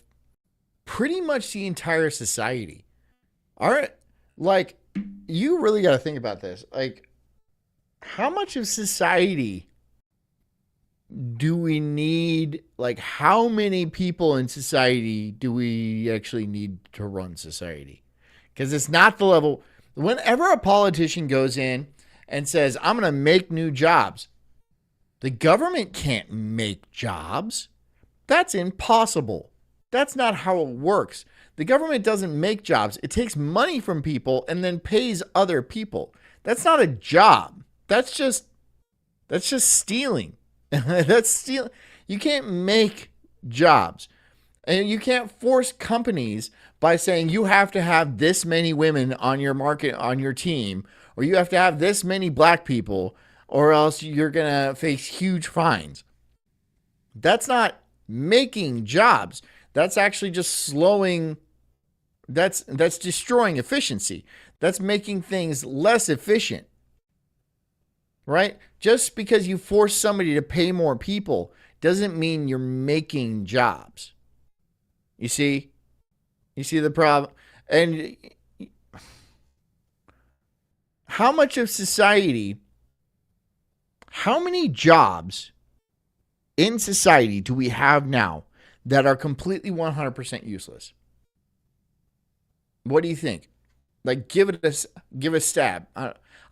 pretty much the entire society. All right. Like, you really got to think about this. Like, how much of society do we need, like, how many people in society do we actually need to run society? Because it's not the level. Whenever a politician goes in and says, I'm going to make new jobs, the government can't make jobs. That's impossible. That's not how it works. The government doesn't make jobs. It takes money from people and then pays other people. That's not a job. That's just stealing. That's stealing. You can't make jobs. And you can't force companies by saying you have to have this many women on your market, on your team, or you have to have this many black people, or else you're going to face huge fines. That's not making jobs. That's actually just slowing. That's destroying efficiency. That's making things less efficient. Right? Just because you force somebody to pay more people doesn't mean you're making jobs. You see? You see the problem? And how much of society, how many jobs in society do we have now that are completely 100% useless? What do you think? Like, give a stab.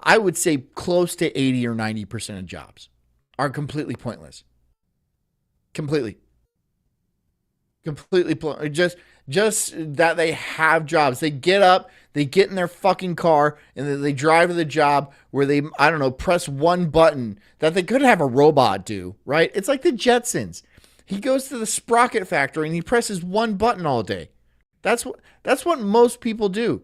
I would say close to 80 or 90% of jobs are completely pointless. Completely just that they have jobs. They get up, they get in their fucking car, and then they drive to the job where they, I don't know, press one button that they could have a robot do, right? It's like the Jetsons. He goes to the sprocket factory and he presses one button all day. That's what most people do.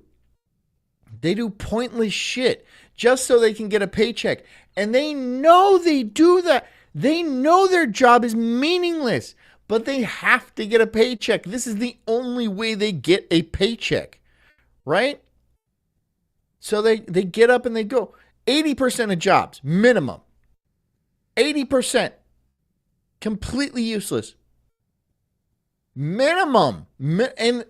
They do pointless shit just so they can get a paycheck. And they know they do that. They know their job is meaningless, but they have to get a paycheck. This is the only way they get a paycheck, right? So they get up and they go. 80% of jobs, minimum. 80%. Completely useless. Minimum. And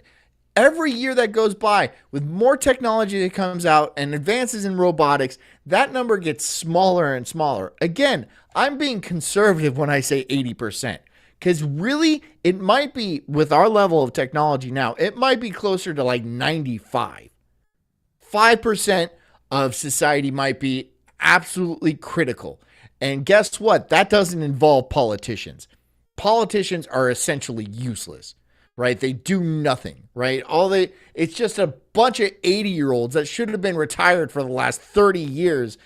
every year that goes by, with more technology that comes out and advances in robotics, that number gets smaller and smaller. Again, I'm being conservative when I say 80%. Because really, it might be, with our level of technology now, it might be closer to like 95. 5% of society might be absolutely critical. And guess what? That doesn't involve politicians. Politicians are essentially useless, right? They do nothing, right? It's just a bunch of 80-year-olds that should have been retired for the last 30 years,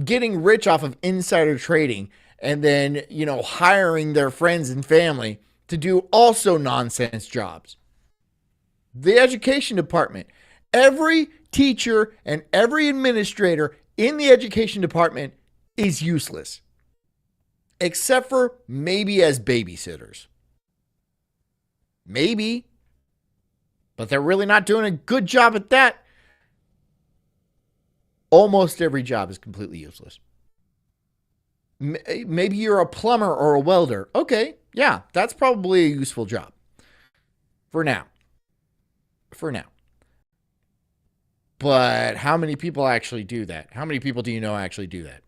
getting rich off of insider trading, and then, hiring their friends and family to do also nonsense jobs. The education department, every teacher and every administrator in the education department is useless, except for maybe as babysitters. Maybe, but they're really not doing a good job at that. Almost every job is completely useless. Maybe you're a plumber or a welder. Okay, yeah, that's probably a useful job. For now. But how many people actually do that? How many people do you know actually do that?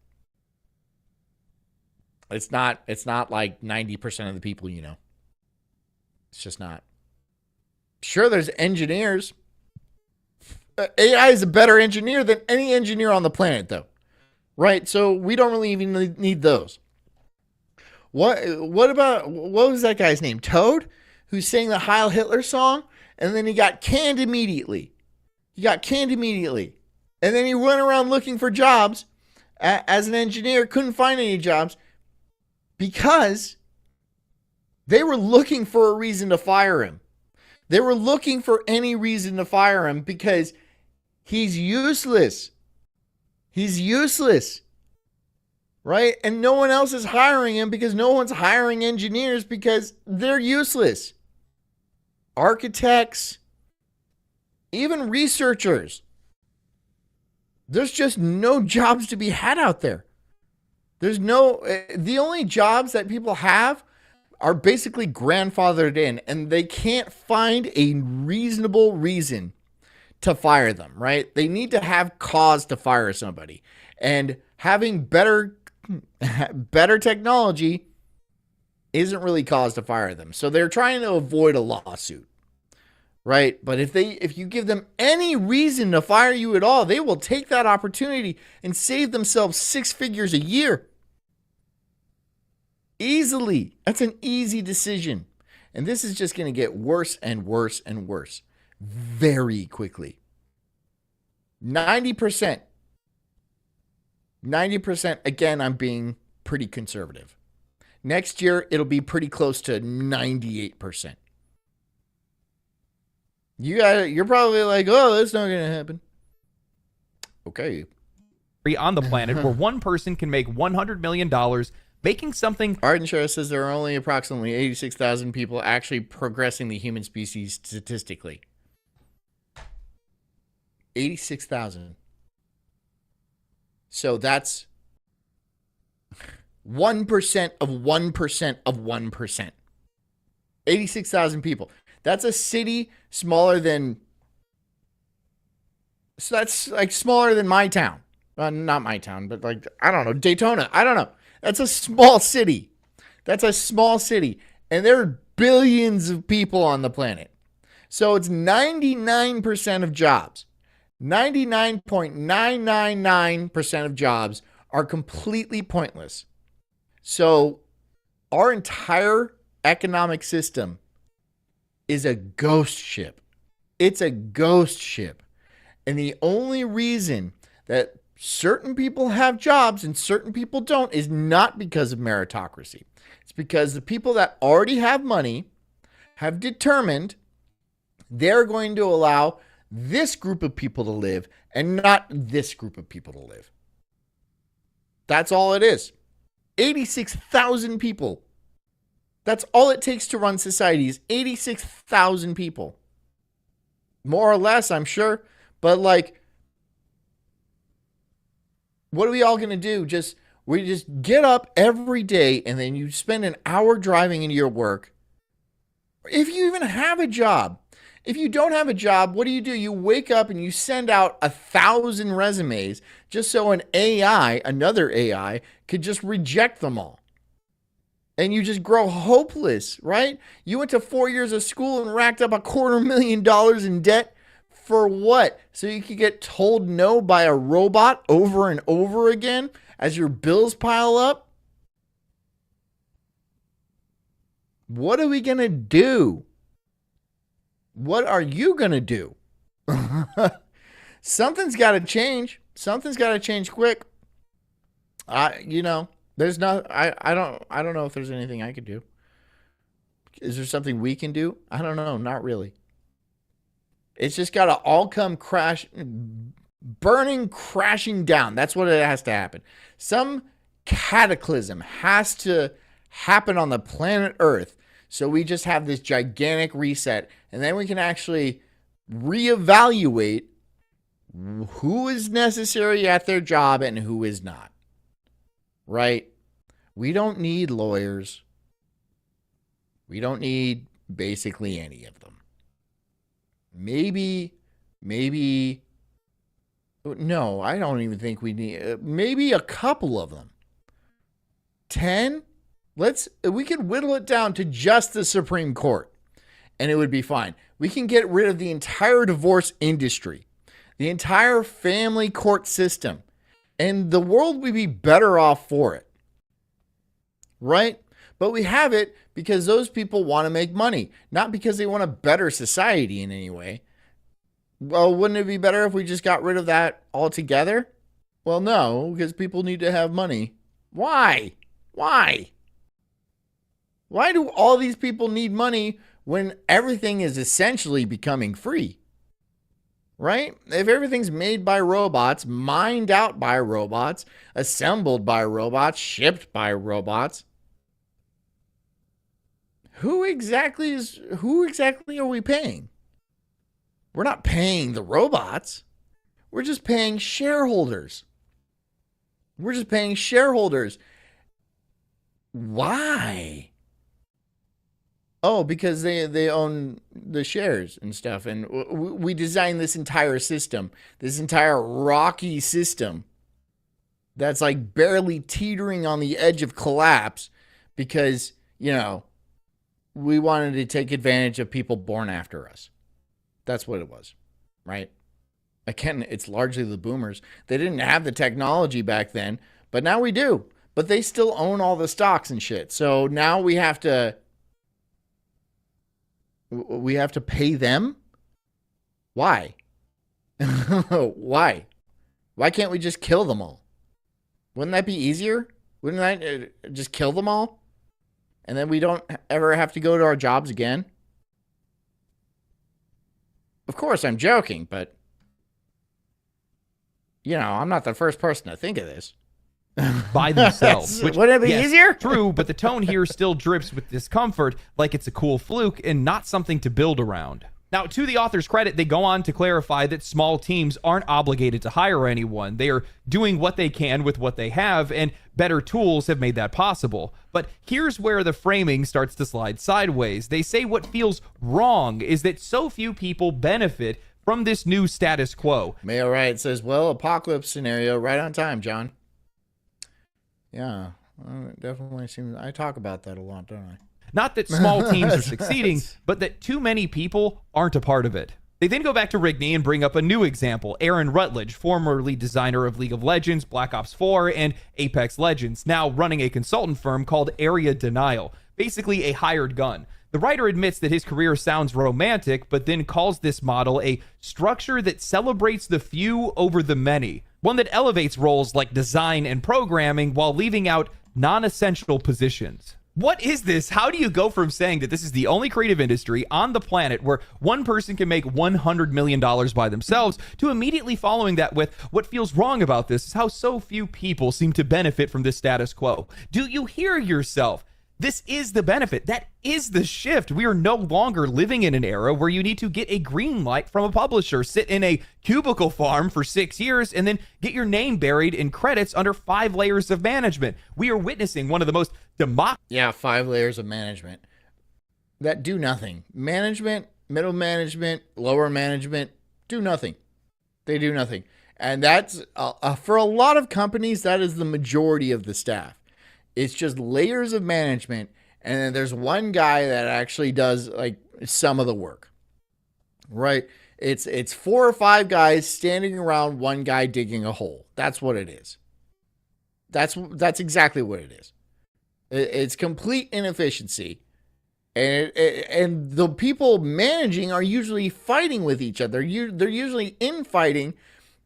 It's not like 90% of the people you know. It's just not. Sure, there's engineers. AI is a better engineer than any engineer on the planet, though. Right? So we don't really even need those. What was that guy's name? Toad? Who sang the Heil Hitler song? And then he got canned immediately. And then he went around looking for jobs as an engineer, couldn't find any jobs because they were looking for a reason to fire him. They were looking for any reason to fire him because he's useless. He's useless, right? And no one else is hiring him because no one's hiring engineers because they're useless. Architects, even researchers. There's just no jobs to be had out there. The only jobs that people have are basically grandfathered in, and they can't find a reasonable reason to fire them, right? They need to have cause to fire somebody. And having better technology isn't really cause to fire them. So they're trying to avoid a lawsuit, right? But if you give them any reason to fire you at all, they will take that opportunity and save themselves 6 figures a year. Easily. That's an easy decision. And this is just going to get worse and worse and worse very quickly. 90%. 90%. Again, I'm being pretty conservative. Next year, it'll be pretty close to 98%. You're probably like, oh, that's not going to happen. Okay. On the planet where one person can make $100 million making something. Arden Shara says there are only approximately 86,000 people actually progressing the human species statistically. 86,000. So that's 1% of 1% of 1%. 86,000 people. That's a city smaller than. So that's like smaller than my town. Not my town, but like, I don't know, Daytona. I don't know. That's a small city. That's a small city. And there are billions of people on the planet. So it's 99% of jobs. 99.999% of jobs are completely pointless. So our entire economic system is a ghost ship. It's a ghost ship. And the only reason that certain people have jobs and certain people don't is not because of meritocracy. It's because the people that already have money have determined they're going to allow this group of people to live and not this group of people to live. That's all it is. 86,000 people. That's all it takes to run society is 86,000 people. More or less, I'm sure. But like, what are we all going to do? We just get up every day and then you spend an hour driving into your work. If you even have a job. If you don't have a job, what do? You wake up and you send out 1,000 resumes just so another AI, could just reject them all. And you just grow hopeless, right? You went to 4 years of school and racked up $250,000 in debt. For what? So you could get told no by a robot over and over again as your bills pile up? What are we going to do? What are you going to do? Something's got to change. Something's got to change quick. There's not, I don't know if there's anything I could do. Is there something we can do? I don't know. Not really. It's just got to all come crashing down. That's what it has to happen. Some cataclysm has to happen on the planet Earth. So we just have this gigantic reset. And then we can actually reevaluate who is necessary at their job and who is not. Right? We don't need lawyers. We don't need basically any of them. Maybe, no, I don't even think we need, maybe a couple of them. 10? We could whittle it down to just the Supreme Court and it would be fine. We can get rid of the entire divorce industry, the entire family court system, and the world would be better off for it. Right? But we have it because those people want to make money, not because they want a better society in any way. Well, wouldn't it be better if we just got rid of that altogether? Well, no, because people need to have money. Why? Why do all these people need money when everything is essentially becoming free? Right? If everything's made by robots, mined out by robots, assembled by robots, shipped by robots, who exactly are we paying? We're not paying the robots. We're just paying shareholders. Why? Oh, because they own the shares and stuff. And we designed this entire system, this entire rocky system that's like barely teetering on the edge of collapse because we wanted to take advantage of people born after us. That's what it was, right? Again, it's largely the boomers. They didn't have the technology back then, but now we do. But they still own all the stocks and shit. So now we have to pay them? Why? Why? Why can't we just kill them all? Wouldn't that be easier? Wouldn't that just kill them all? And then we don't ever have to go to our jobs again? Of course, I'm joking, but, I'm not the first person to think of this. By themselves. Wouldn't it be easier? True, but the tone here still drips with discomfort, like it's a cool fluke and not something to build around. Now, to the author's credit, they go on to clarify that small teams aren't obligated to hire anyone. They are doing what they can with what they have, and better tools have made that possible. But here's where the framing starts to slide sideways. They say what feels wrong is that so few people benefit from this new status quo. Mayo Riot says, well, apocalypse scenario, right on time, John. Yeah, it definitely seems, I talk about that a lot, don't I? Not that small teams are succeeding, but that too many people aren't a part of it. They then go back to Rigney and bring up a new example, Aaron Rutledge, formerly designer of League of Legends, Black Ops 4, and Apex Legends, now running a consultant firm called Area Denial, basically a hired gun. The writer admits that his career sounds romantic, but then calls this model a structure that celebrates the few over the many, one that elevates roles like design and programming while leaving out non-essential positions. What is this? How do you go from saying that this is the only creative industry on the planet where one person can make $100 million by themselves to immediately following that with what feels wrong about this is how so few people seem to benefit from this status quo? Do you hear yourself? This is the benefit. That is the shift. We are no longer living in an era where you need to get a green light from a publisher, sit in a cubicle farm for 6 years, and then get your name buried in credits under 5 layers of management. We are witnessing one of the most Yeah, 5 layers of management that do nothing. Management, middle management, lower management, do nothing. They do nothing. And that's, for a lot of companies, that is the majority of the staff. It's just layers of management, and then there's one guy that actually does like some of the work, right? It's 4 or 5 guys standing around one guy digging a hole. That's what it is. That's exactly what it is. It's complete inefficiency, and the people managing are usually fighting with each other. They're usually infighting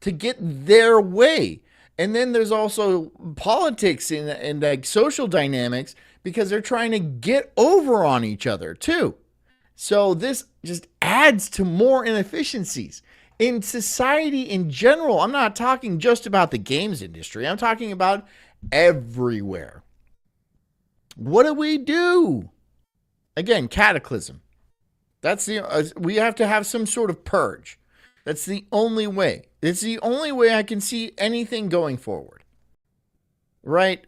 to get their way. And then there's also politics and like social dynamics because they're trying to get over on each other too. So this just adds to more inefficiencies in society in general. I'm not talking just about the games industry. I'm talking about everywhere. What do we do? Again, cataclysm. That's we have to have some sort of purge. That's the only way. It's the only way I can see anything going forward. Right?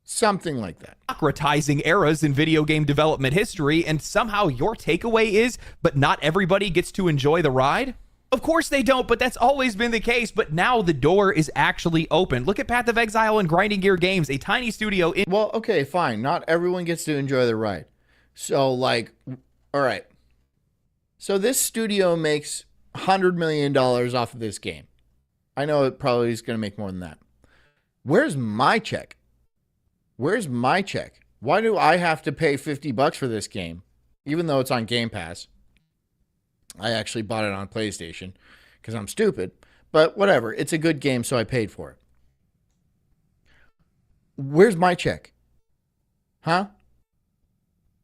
Something like that. Democratizing eras in video game development history, and somehow your takeaway is, but not everybody gets to enjoy the ride? Of course they don't, but that's always been the case. But now the door is actually open. Look at Path of Exile and Grinding Gear Games, a tiny studio in... Well, okay, fine. Not everyone gets to enjoy the ride. So, like, all right. So this studio makes $100 million off of this game. I know it probably is going to make more than that. Where's my check? Where's my check? Why do I have to pay $50 for this game, even though it's on Game Pass? I actually bought it on PlayStation because I'm stupid. But whatever. It's a good game, so I paid for it. Where's my check? Huh?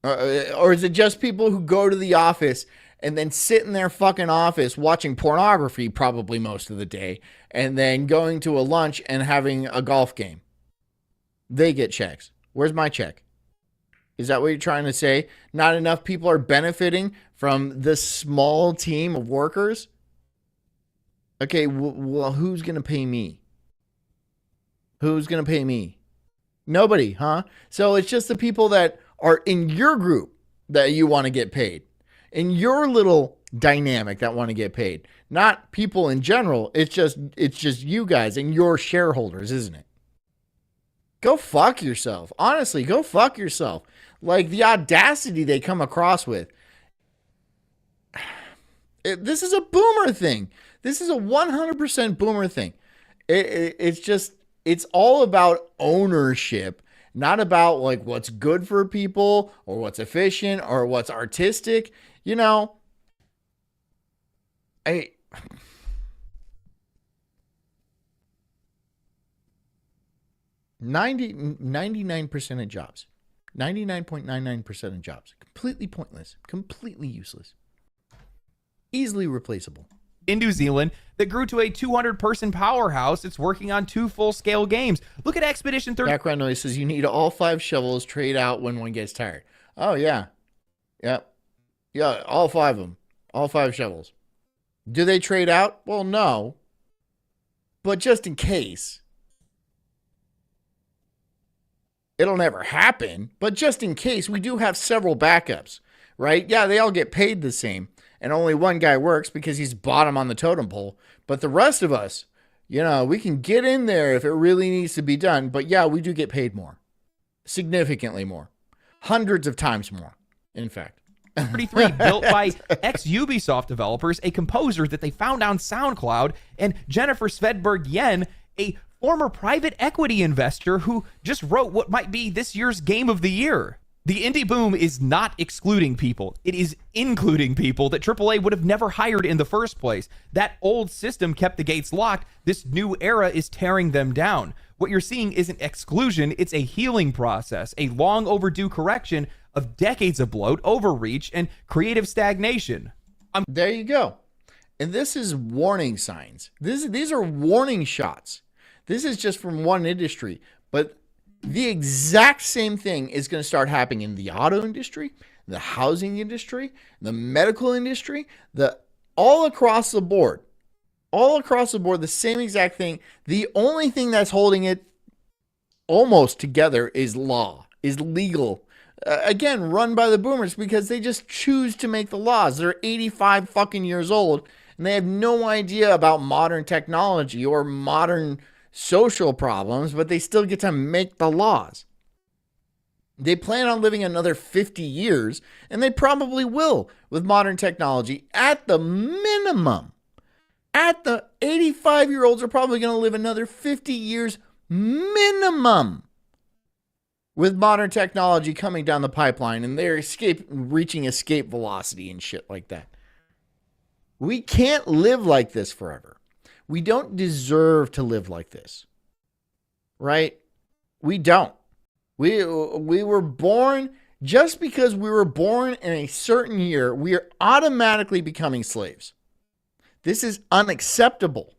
Or is it just people who go to the office and then sit in their fucking office watching pornography probably most of the day, and then going to a lunch and having a golf game? They get checks. Where's my check? Is that what you're trying to say? Not enough people are benefiting from this small team of workers? Okay, well, who's going to pay me? Who's going to pay me? Nobody, huh? So it's just the people that are in your group that you want to get paid. In your little dynamic that want to get paid. Not people in general. It's just you guys and your shareholders, isn't it? Go fuck yourself. Honestly, go fuck yourself. Like, the audacity they come across with. This is a boomer thing. This is a 100% boomer thing. It's all about ownership, not about like what's good for people or what's efficient or what's artistic. You know, 99% of jobs, 99.99% of jobs, completely pointless, completely useless, easily replaceable. In New Zealand, that grew to a 200-person powerhouse that's working on 2 full-scale games. Look at Expedition 30. Background noise says you need all 5 shovels, trade out when one gets tired. Oh, yeah. Yep. Yeah, all 5 of them. All 5 shovels. Do they trade out? Well, no. But just in case. It'll never happen. But just in case, we do have several backups, right? Yeah, they all get paid the same. And only one guy works because he's bottom on the totem pole. But the rest of us, you know, we can get in there if it really needs to be done. But yeah, we do get paid more. Significantly more. Hundreds of times more, in fact. 33, built by ex-Ubisoft developers, a composer that they found on SoundCloud, and Jennifer Svedberg Yen, a former private equity investor who just wrote what might be this year's Game of the Year. The indie boom is not excluding people. It is including people that AAA would have never hired in the first place. That old system kept the gates locked. This new era is tearing them down. What you're seeing isn't exclusion. It's a healing process, a long overdue correction of decades of bloat, overreach, and creative stagnation. There you go. And this is warning signs. These are warning shots. This is just from one industry. But the exact same thing is going to start happening in the auto industry, the housing industry, the medical industry, all across the board. All across the board, the same exact thing. The only thing that's holding it almost together is law, is legal. Again, run by the boomers because they just choose to make the laws. They're 85 fucking years old and they have no idea about modern technology or modern social problems, but they still get to make the laws. They plan on living another 50 years, and they probably will with modern technology at the minimum. At the 85-year-olds are probably going to live another 50 years minimum with modern technology coming down the pipeline, and they're reaching escape velocity and shit like that. We can't live like this forever. We don't deserve to live like this, right? We don't. We were born, just because we were born in a certain year, we are automatically becoming slaves. This is unacceptable.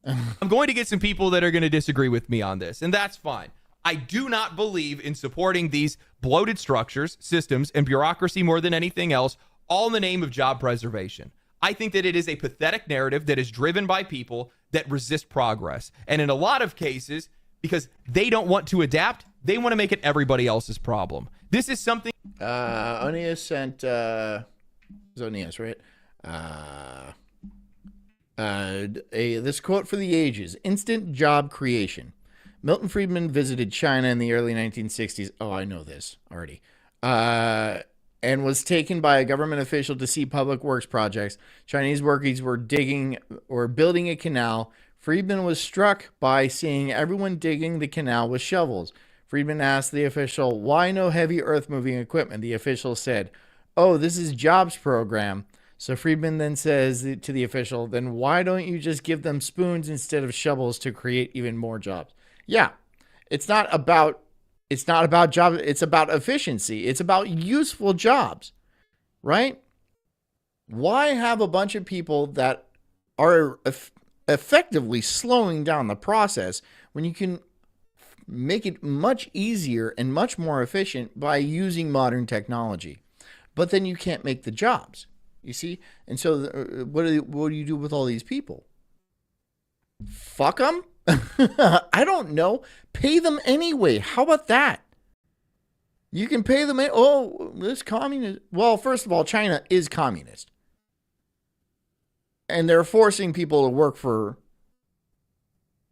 I'm going to get some people that are going to disagree with me on this, and that's fine. I do not believe in supporting these bloated structures, systems, and bureaucracy more than anything else, all in the name of job preservation. I think that it is a pathetic narrative that is driven by people that resist progress. And in a lot of cases, because they don't want to adapt, they want to make it everybody else's problem. This is something... Onias sent... Onias, right? This quote for the ages. Instant job creation. Milton Friedman visited China in the early 1960s. Oh, I know this already. And was taken by a government official to see public works projects. Chinese workers were digging or building a canal. Friedman was struck by seeing everyone digging the canal with shovels. Friedman asked the official, why no heavy earth moving equipment? The official said, oh, this is jobs program. So Friedman then says to the official, then why don't you just give them spoons instead of shovels to create even more jobs? Yeah, it's not about jobs. It's about efficiency. It's about useful jobs, right? Why have a bunch of people that are effectively slowing down the process when you can make it much easier and much more efficient by using modern technology? But then you can't make the jobs, you see? And so what do you do with all these people? Fuck them? I don't know. Pay them anyway. How about that? You can pay them. This communist. Well, first of all, China is communist. And they're forcing people to work for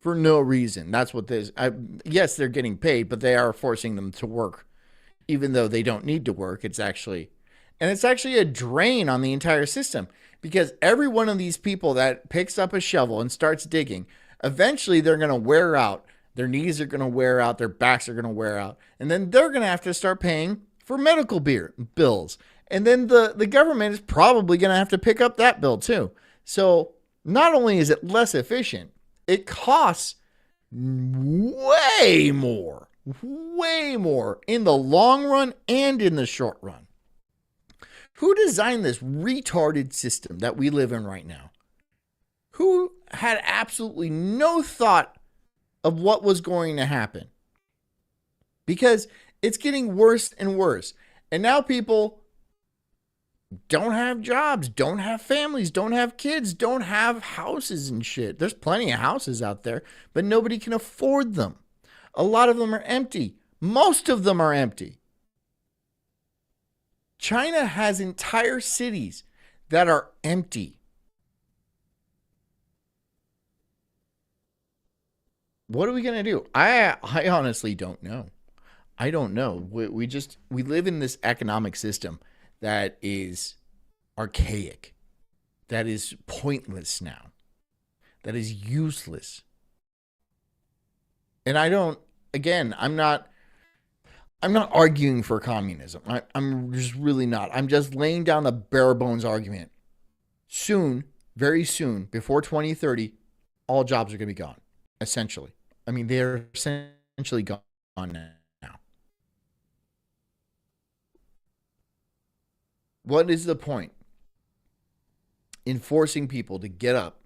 for no reason. That's what this. Yes, they're getting paid, but they are forcing them to work, even though they don't need to work. It's actually a drain on the entire system, because every one of these people that picks up a shovel and starts digging, eventually they're going to wear out. Their knees are going to wear out. Their backs are going to wear out, and then they're going to have to start paying for medical bills. And then the government is probably going to have to pick up that bill too. So not only is it less efficient, it costs way more in the long run and in the short run. Who designed this retarded system that we live in right now? Who had absolutely no thought of what was going to happen? Because it's getting worse and worse. And now people don't have jobs, don't have families, don't have kids, don't have houses and shit. There's plenty of houses out there, but nobody can afford them. A lot of them are empty. Most of them are empty. China has entire cities that are empty. What are we going to do? I honestly don't know. I don't know. We live in this economic system that is archaic, that is pointless now, that is useless. And I'm not arguing for communism. I'm just really not. I'm just laying down a bare bones argument. Soon, very soon, before 2030, all jobs are going to be gone, essentially. I mean, they're essentially gone now. What is the point in forcing people to get up,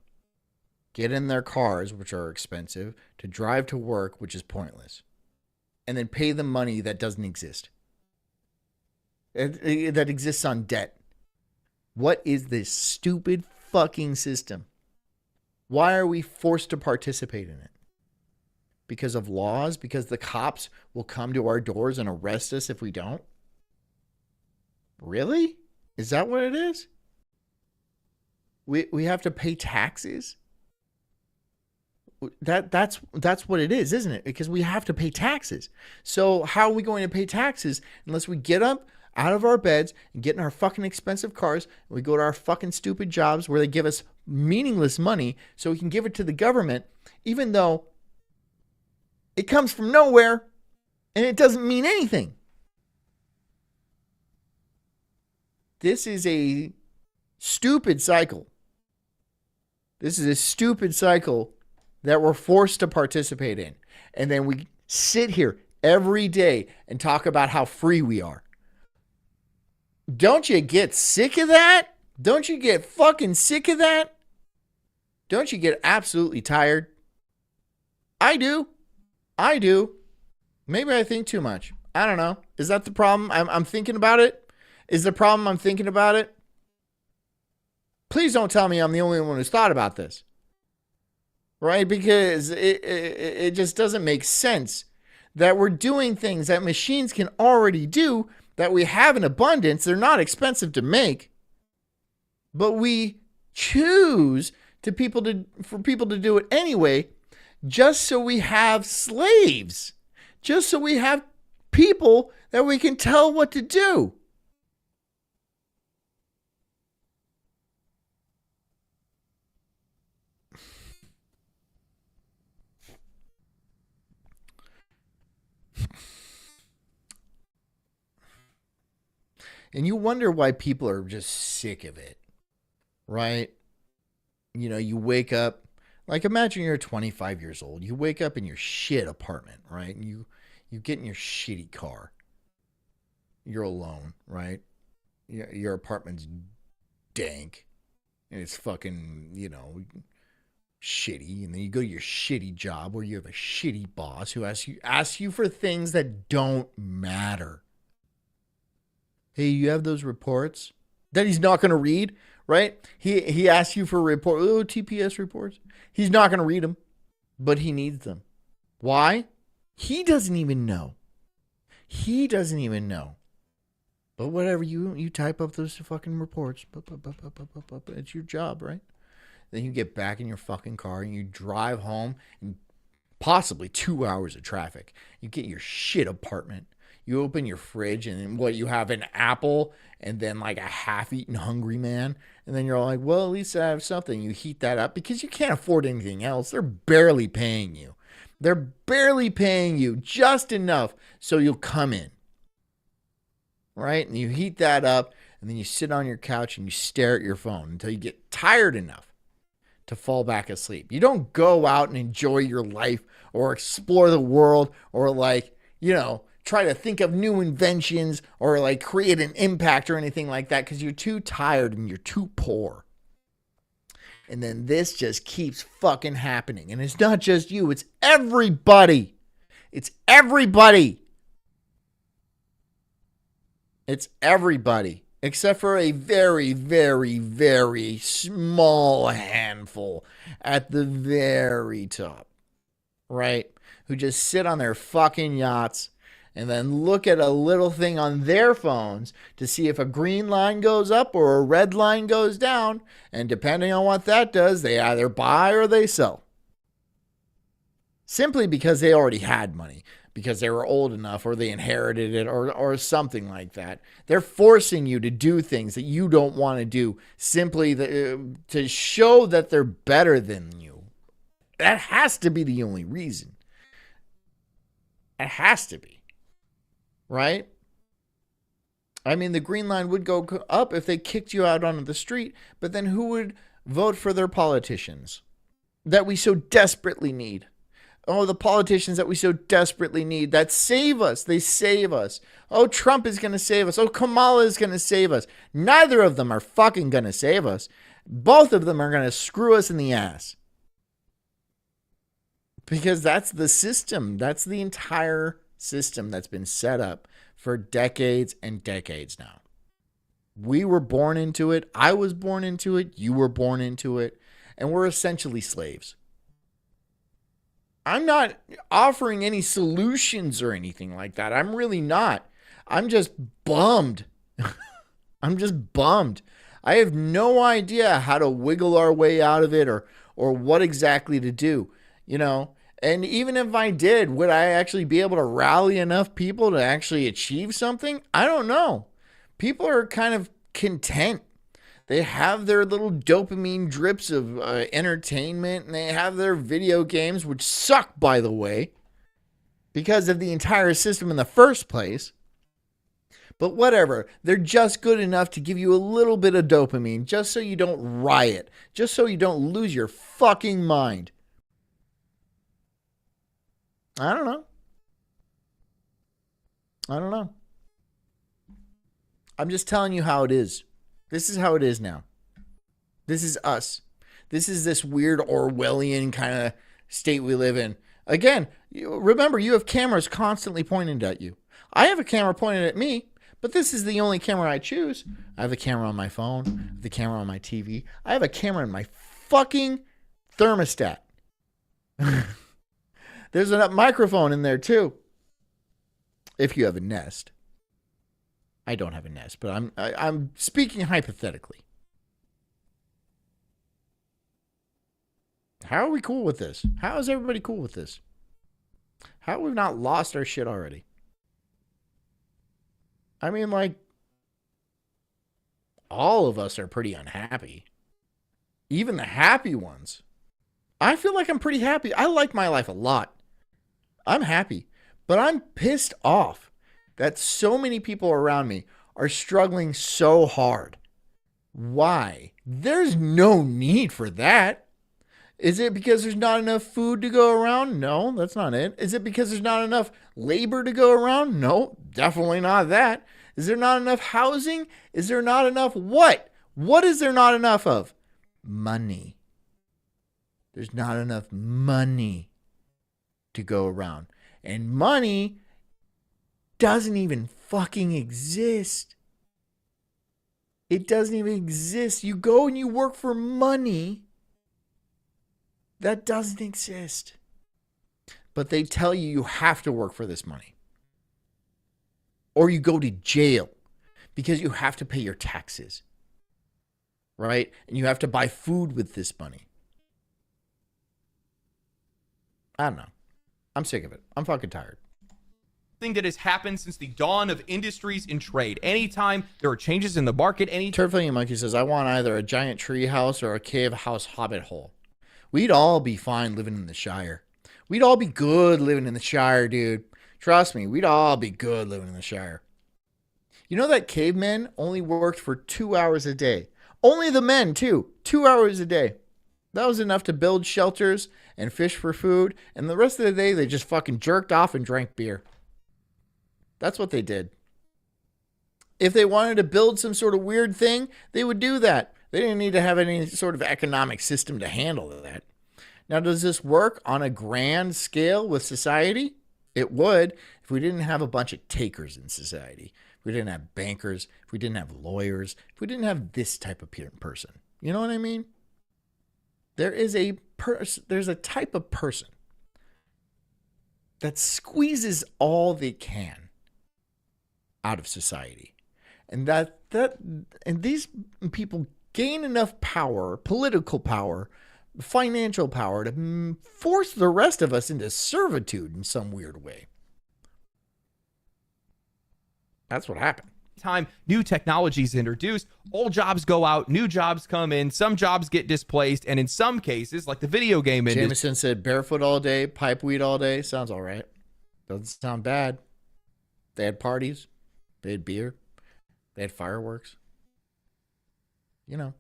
get in their cars, which are expensive, to drive to work, which is pointless, and then pay them money that doesn't exist, that exists on debt? What is this stupid fucking system? Why are we forced to participate in it? Because of laws? Because the cops will come to our doors and arrest us if we don't? Really? Is that what it is? We have to pay taxes? That's what it is, isn't it? Because we have to pay taxes. So how are we going to pay taxes unless we get up out of our beds and get in our fucking expensive cars and we go to our fucking stupid jobs where they give us meaningless money so we can give it to the government, even though it comes from nowhere and it doesn't mean anything? This is a stupid cycle. This is a stupid cycle that we're forced to participate in. And then we sit here every day and talk about how free we are. Don't you get sick of that? Don't you get fucking sick of that? Don't you get absolutely tired? I do. Maybe I think too much. I don't know. Is that the problem? I'm thinking about it. Is the problem I'm thinking about it? Please don't tell me I'm the only one who's thought about this. Right? Because it just doesn't make sense that we're doing things that machines can already do, that we have in abundance. They're not expensive to make. But we choose for people to do it anyway, just so we have slaves. Just so we have people that we can tell what to do. And you wonder why people are just sick of it, right? You know, you wake up, like imagine you're 25 years old. You wake up in your shit apartment, right? And you get in your shitty car. You're alone, right? Your apartment's dank. And it's fucking, shitty. And then you go to your shitty job where you have a shitty boss who asks you for things that don't matter. Hey, you have those reports that he's not going to read, right? He asks you for a report. Oh, TPS reports. He's not going to read them, but he needs them. Why? He doesn't even know. But whatever, you type up those fucking reports. It's your job, right? Then you get back in your fucking car and you drive home and possibly 2 hours of traffic. You get your shit apartment. You open your fridge and what you have an apple and then like a half-eaten Hungry Man. And then you're like, well, at least I have something. You heat that up because you can't afford anything else. They're barely paying you. They're barely paying you just enough so you'll come in. Right? And you heat that up and then you sit on your couch and you stare at your phone until you get tired enough to fall back asleep. You don't go out and enjoy your life or explore the world or like, you know, try to think of new inventions or like create an impact or anything like that because you're too tired and you're too poor. And then this just keeps fucking happening. And it's not just you, it's everybody. It's everybody. It's everybody. Except for a very, very, very small handful at the very top. Right? Who just sit on their fucking yachts and then look at a little thing on their phones to see if a green line goes up or a red line goes down. And depending on what that does, they either buy or they sell. Simply because they already had money, because they were old enough or they inherited it or something like that. They're forcing you to do things that you don't want to do simply to show that they're better than you. That has to be the only reason. It has to be. Right? I mean, the green line would go up if they kicked you out onto the street, but then who would vote for their politicians that we so desperately need? Oh, the politicians that we so desperately need that save us. They save us. Oh, Trump is going to save us. Oh, Kamala is going to save us. Neither of them are fucking going to save us. Both of them are going to screw us in the ass. Because that's the system. That's the entire system that's been set up for decades and decades now. We were born into it. I was born into it. You were born into it. And we're essentially slaves. I'm not offering any solutions or anything like that. I'm really not. I'm just bummed. I'm just bummed. I have no idea how to wiggle our way out of it or what exactly to do, you know. And even if I did, would I actually be able to rally enough people to actually achieve something? I don't know. People are kind of content. They have their little dopamine drips of entertainment, and they have their video games, which suck, by the way, because of the entire system in the first place. But whatever, they're just good enough to give you a little bit of dopamine, just so you don't riot, just so you don't lose your fucking mind. I don't know. I'm just telling you how it is. This is how it is now. This is us. This is this weird Orwellian kind of state we live in. Again, remember, you have cameras constantly pointed at you. I have a camera pointed at me, but this is the only camera I choose. I have a camera on my phone, the camera on my TV. I have a camera in my fucking thermostat. There's a microphone in there too. If you have a Nest. I don't have a Nest, but I'm speaking hypothetically. How are we cool with this? How is everybody cool with this? How have we not lost our shit already? I mean, like, all of us are pretty unhappy. Even the happy ones. I feel like I'm pretty happy. I like my life a lot. I'm happy, but I'm pissed off that so many people around me are struggling so hard. Why? There's no need for that. Is it because there's not enough food to go around? No, that's not it. Is it because there's not enough labor to go around? No, definitely not that. Is there not enough housing? Is there not enough what? What is there not enough of? Money. There's not enough money to go around. And money doesn't even fucking exist. It doesn't even exist. You go and you work for money. That doesn't exist. But they tell you you have to work for this money. Or you go to jail because you have to pay your taxes. Right? And you have to buy food with this money. I don't know. I'm sick of it. I'm fucking tired. Thing that has happened since the dawn of industries in trade. Anytime there are changes in the market, Turfing Monkey says, I want either a giant tree house or a cave house hobbit hole. We'd all be fine living in the Shire. We'd all be good living in the Shire, dude. Trust me, we'd all be good living in the Shire. You know that cavemen only worked for 2 hours a day. Only the men, too. 2 hours a day. That was enough to build shelters and fish for food. And the rest of the day, they just fucking jerked off and drank beer. That's what they did. If they wanted to build some sort of weird thing, they would do that. They didn't need to have any sort of economic system to handle that. Now, does this work on a grand scale with society? It would if we didn't have a bunch of takers in society. If we didn't have bankers, if we didn't have lawyers, if we didn't have this type of person. You know what I mean? There's a type of person that squeezes all they can out of society. And and these people gain enough power, political power, financial power to force the rest of us into servitude in some weird way. That's what happened. Time new technology is introduced, old jobs go out, new jobs come in, some jobs get displaced, and in some cases, like the video game industry. Jameson said barefoot all day, pipe weed all day. Sounds all right. Doesn't sound bad. They had parties. They had beer. They had fireworks. You know.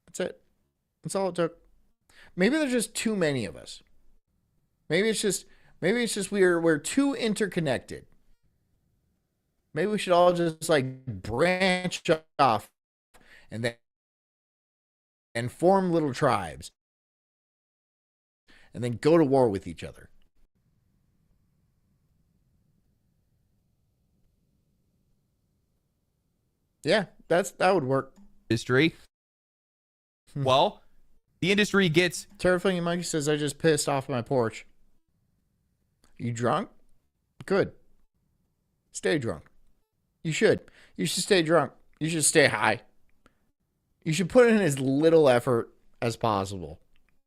That's it. That's all it took. Maybe there's just too many of us. Maybe it's just we're too interconnected. Maybe we should all just like branch off and form little tribes and then go to war with each other. Yeah, that would work. Industry. Well, the industry gets... Terrifying Monkey says, I just pissed off my porch. You drunk? Good. Stay drunk. You should. You should stay drunk. You should stay high. You should put in as little effort as possible.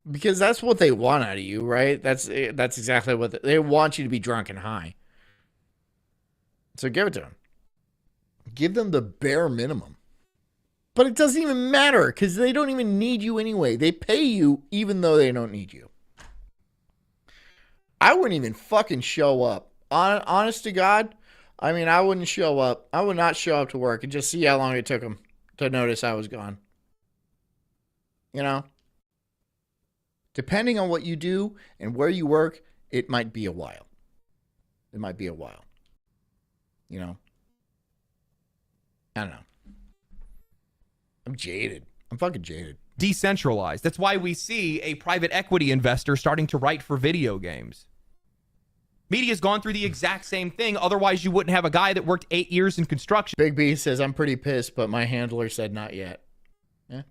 Because that's what they want out of you, right? That's exactly what they want you to be drunk and high. So give it to them. Give them the bare minimum. But it doesn't even matter because they don't even need you anyway. They pay you even though they don't need you. I wouldn't even fucking show up. Honest to God, I mean, I wouldn't show up. I would not show up to work and just see how long it took them to notice I was gone. You know? Depending on what you do and where you work, it might be a while. It might be a while. You know? I don't know. I'm jaded. I'm fucking jaded. Decentralized. That's why we see a private equity investor starting to write for video games. Media's gone through the exact same thing. Otherwise, you wouldn't have a guy that worked 8 years in construction. Big B says, I'm pretty pissed, but my handler said not yet. Yeah.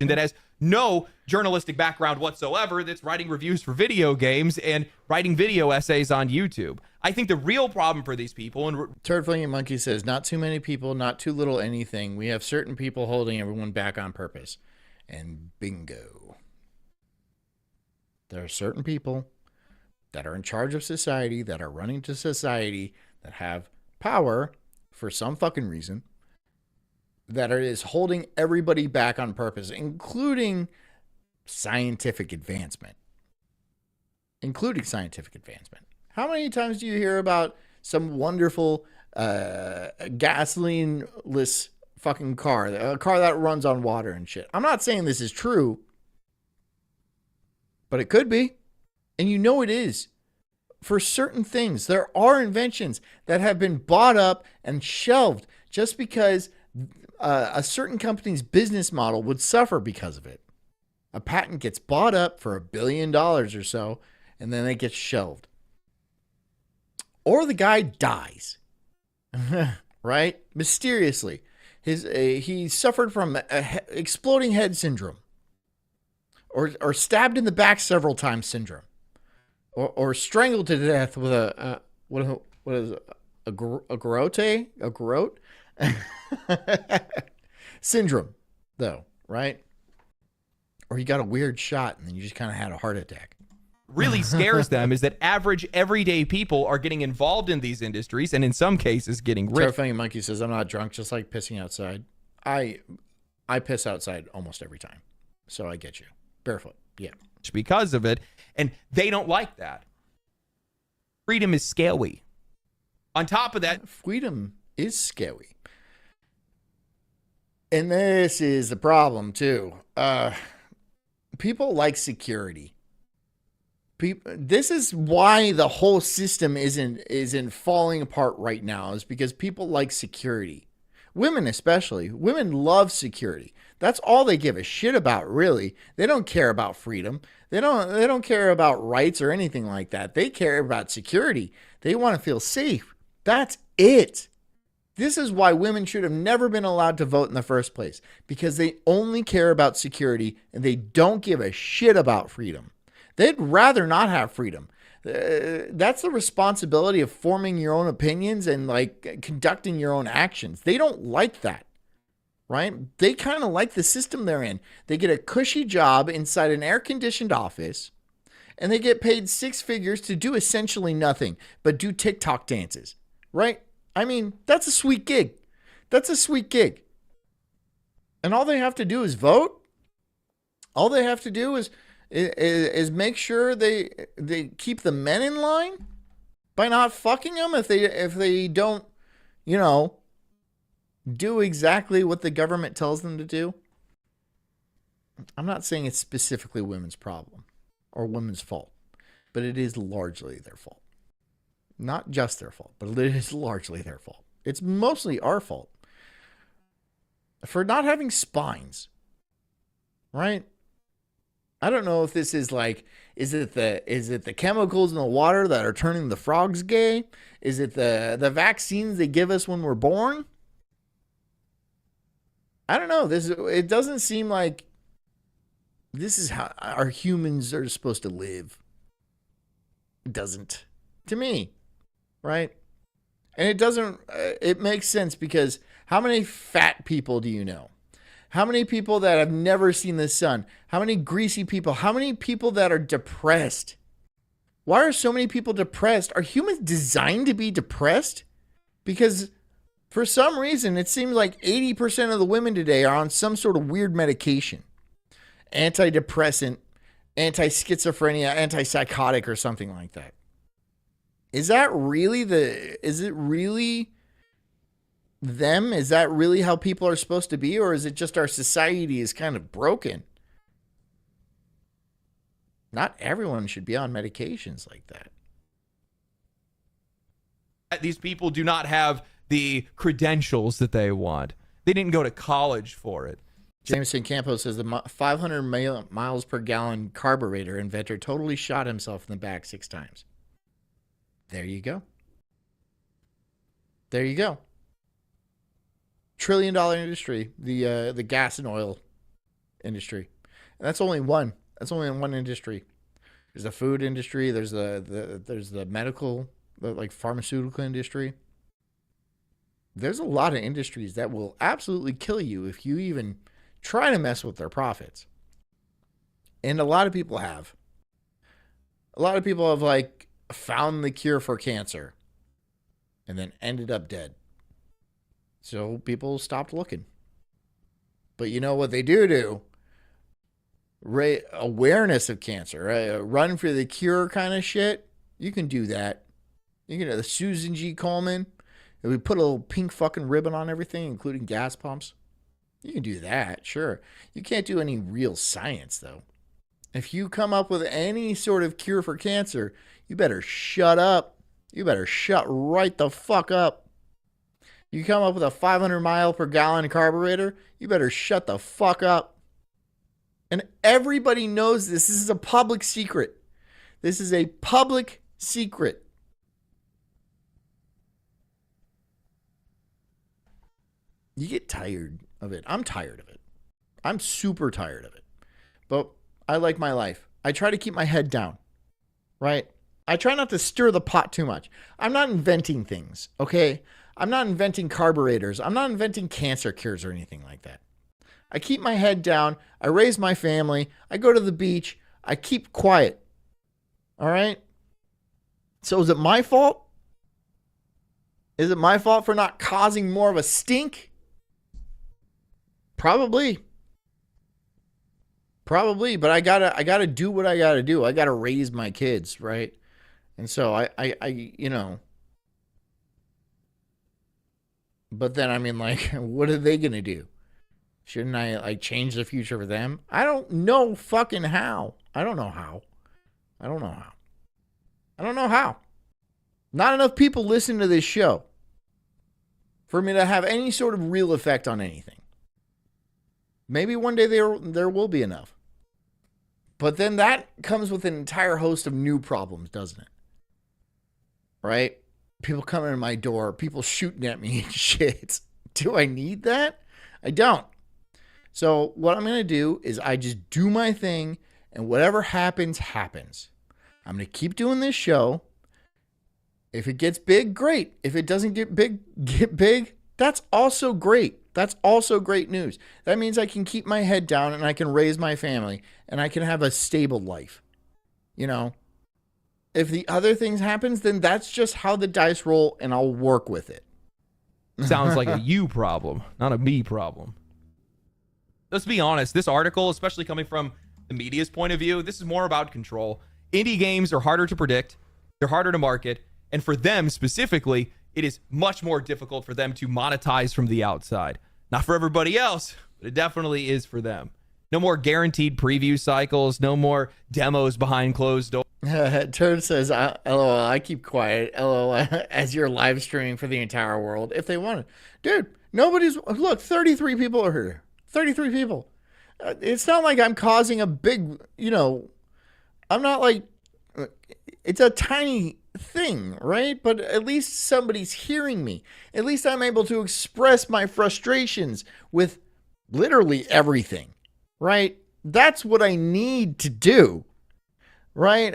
And that has no journalistic background whatsoever, that's writing reviews for video games and writing video essays on YouTube. I think the real problem for these people... and Turd Flinging Monkey says, not too many people, not too little anything. We have certain people holding everyone back on purpose. And bingo. There are certain people that are in charge of society, that are running to society, that have power for some fucking reason, that is holding everybody back on purpose, including scientific advancement. How many times do you hear about some wonderful gasoline-less fucking car, a car that runs on water and shit? I'm not saying this is true, but it could be. And you know it is. For certain things, there are inventions that have been bought up and shelved just because a certain company's business model would suffer because of it. A patent gets bought up for $1 billion or so, and then it gets shelved. Or the guy dies, right? Mysteriously. He suffered from exploding head syndrome, or stabbed in the back several times syndrome, or strangled to death with a garrote syndrome, though, right? Or you got a weird shot and then you just kind of had a heart attack. really scares them is that average, everyday people are getting involved in these industries and in some cases getting rich. Terrifying Monkey says, I'm not drunk, just like pissing outside. I piss outside almost every time. So I get you. Barefoot. Yeah. Because of it. And they don't like that. Freedom is scary. On top of that, freedom is scary. And this is the problem too. People like security. This is why the whole system isn't falling apart right now, is because people like security. Women especially. Women love security. That's all they give a shit about, really. They don't care about freedom. They don't care about rights or anything like that. They care about security. They want to feel safe. That's it. This is why women should have never been allowed to vote in the first place, because they only care about security and they don't give a shit about freedom. They'd rather not have freedom. That's the responsibility of forming your own opinions and like conducting your own actions. They don't like that, right? They kind of like the system they're in. They get a cushy job inside an air-conditioned office and they get paid six figures to do essentially nothing but do TikTok dances, right? I mean, that's a sweet gig. That's a sweet gig. And all they have to do is vote. All they have to do is make sure they keep the men in line by not fucking them if they don't, do exactly what the government tells them to do. I'm not saying it's specifically women's problem or women's fault, but it is largely their fault. Not just their fault, but it is largely their fault. It's mostly our fault for not having spines, right? I don't know if this is like, is it the chemicals in the water that are turning the frogs gay? Is it the vaccines they give us when we're born? I don't know. It doesn't seem like this is how our humans are supposed to live. It doesn't, to me, right? And it doesn't, it makes sense because how many fat people do you know? How many people that have never seen the sun? How many greasy people? How many people that are depressed? Why are so many people depressed? Are humans designed to be depressed? Because for some reason, it seems like 80% of the women today are on some sort of weird medication. Antidepressant, anti-schizophrenia, antipsychotic, or something like that. Is it really them? Is that really how people are supposed to be? Or is it just our society is kind of broken? Not everyone should be on medications like that. These people do not have the credentials that they want. They didn't go to college for it. Jameson Campos says the 500 miles per gallon carburetor inventor totally shot himself in the back 6 times. There you go. There you go. $1 trillion industry, the gas and oil industry. And that's only one. That's only in one industry. There's the food industry. There's the medical, like pharmaceutical industry. There's a lot of industries that will absolutely kill you if you even try to mess with their profits. And a lot of people have. A lot of people have like found the cure for cancer and then ended up dead. So people stopped looking. But you know what they do? Awareness of cancer, right? Run for the cure kind of shit. You can do that. You can do the Susan G. Komen. And we put a little pink fucking ribbon on everything, including gas pumps. You can do that, sure. You can't do any real science, though. If you come up with any sort of cure for cancer, you better shut up. You better shut right the fuck up. You come up with a 500 mile per gallon carburetor, you better shut the fuck up. And everybody knows this. This is a public secret. This is a public secret. You get tired of it. I'm tired of it. I'm super tired of it. But I like my life. I try to keep my head down, right? I try not to stir the pot too much. I'm not inventing things, okay? I'm not inventing carburetors. I'm not inventing cancer cures or anything like that. I keep my head down. I raise my family. I go to the beach. I keep quiet. All right. So is it my fault? Is it my fault for not causing more of a stink? Probably. But I gotta do what I gotta do. I gotta raise my kids, right? And so I but then I mean, like, what are they gonna do? Shouldn't I like change the future for them? I don't know fucking how. I don't know how. Not enough people listen to this show for me to have any sort of real effect on anything. Maybe one day there will be enough. But then that comes with an entire host of new problems, doesn't it? Right? People coming to my door, people shooting at me and shit. Do I need that? I don't. So what I'm going to do is I just do my thing, and whatever happens, happens. I'm going to keep doing this show. If it gets big, great. If it doesn't get big, that's also great. That's also great news. That means I can keep my head down and I can raise my family and I can have a stable life. You know, if the other things happens, then that's just how the dice roll and I'll work with it. Sounds like a you problem, not a me problem. Let's be honest. This article, especially coming from the media's point of view, this is more about control. Indie games are harder to predict. They're harder to market. And for them specifically, it is much more difficult for them to monetize from the outside. Not for everybody else, but it definitely is for them. No more guaranteed preview cycles. No more demos behind closed doors. Turd says, LOL, I keep quiet. LOL, as you're live streaming for the entire world. If they wanted. Dude, look, 33 people are here. 33 people. It's not like I'm causing a big, I'm not like, it's a tiny thing, right? But at least somebody's hearing me. At least I'm able to express my frustrations with literally everything, right? That's what I need to do, right?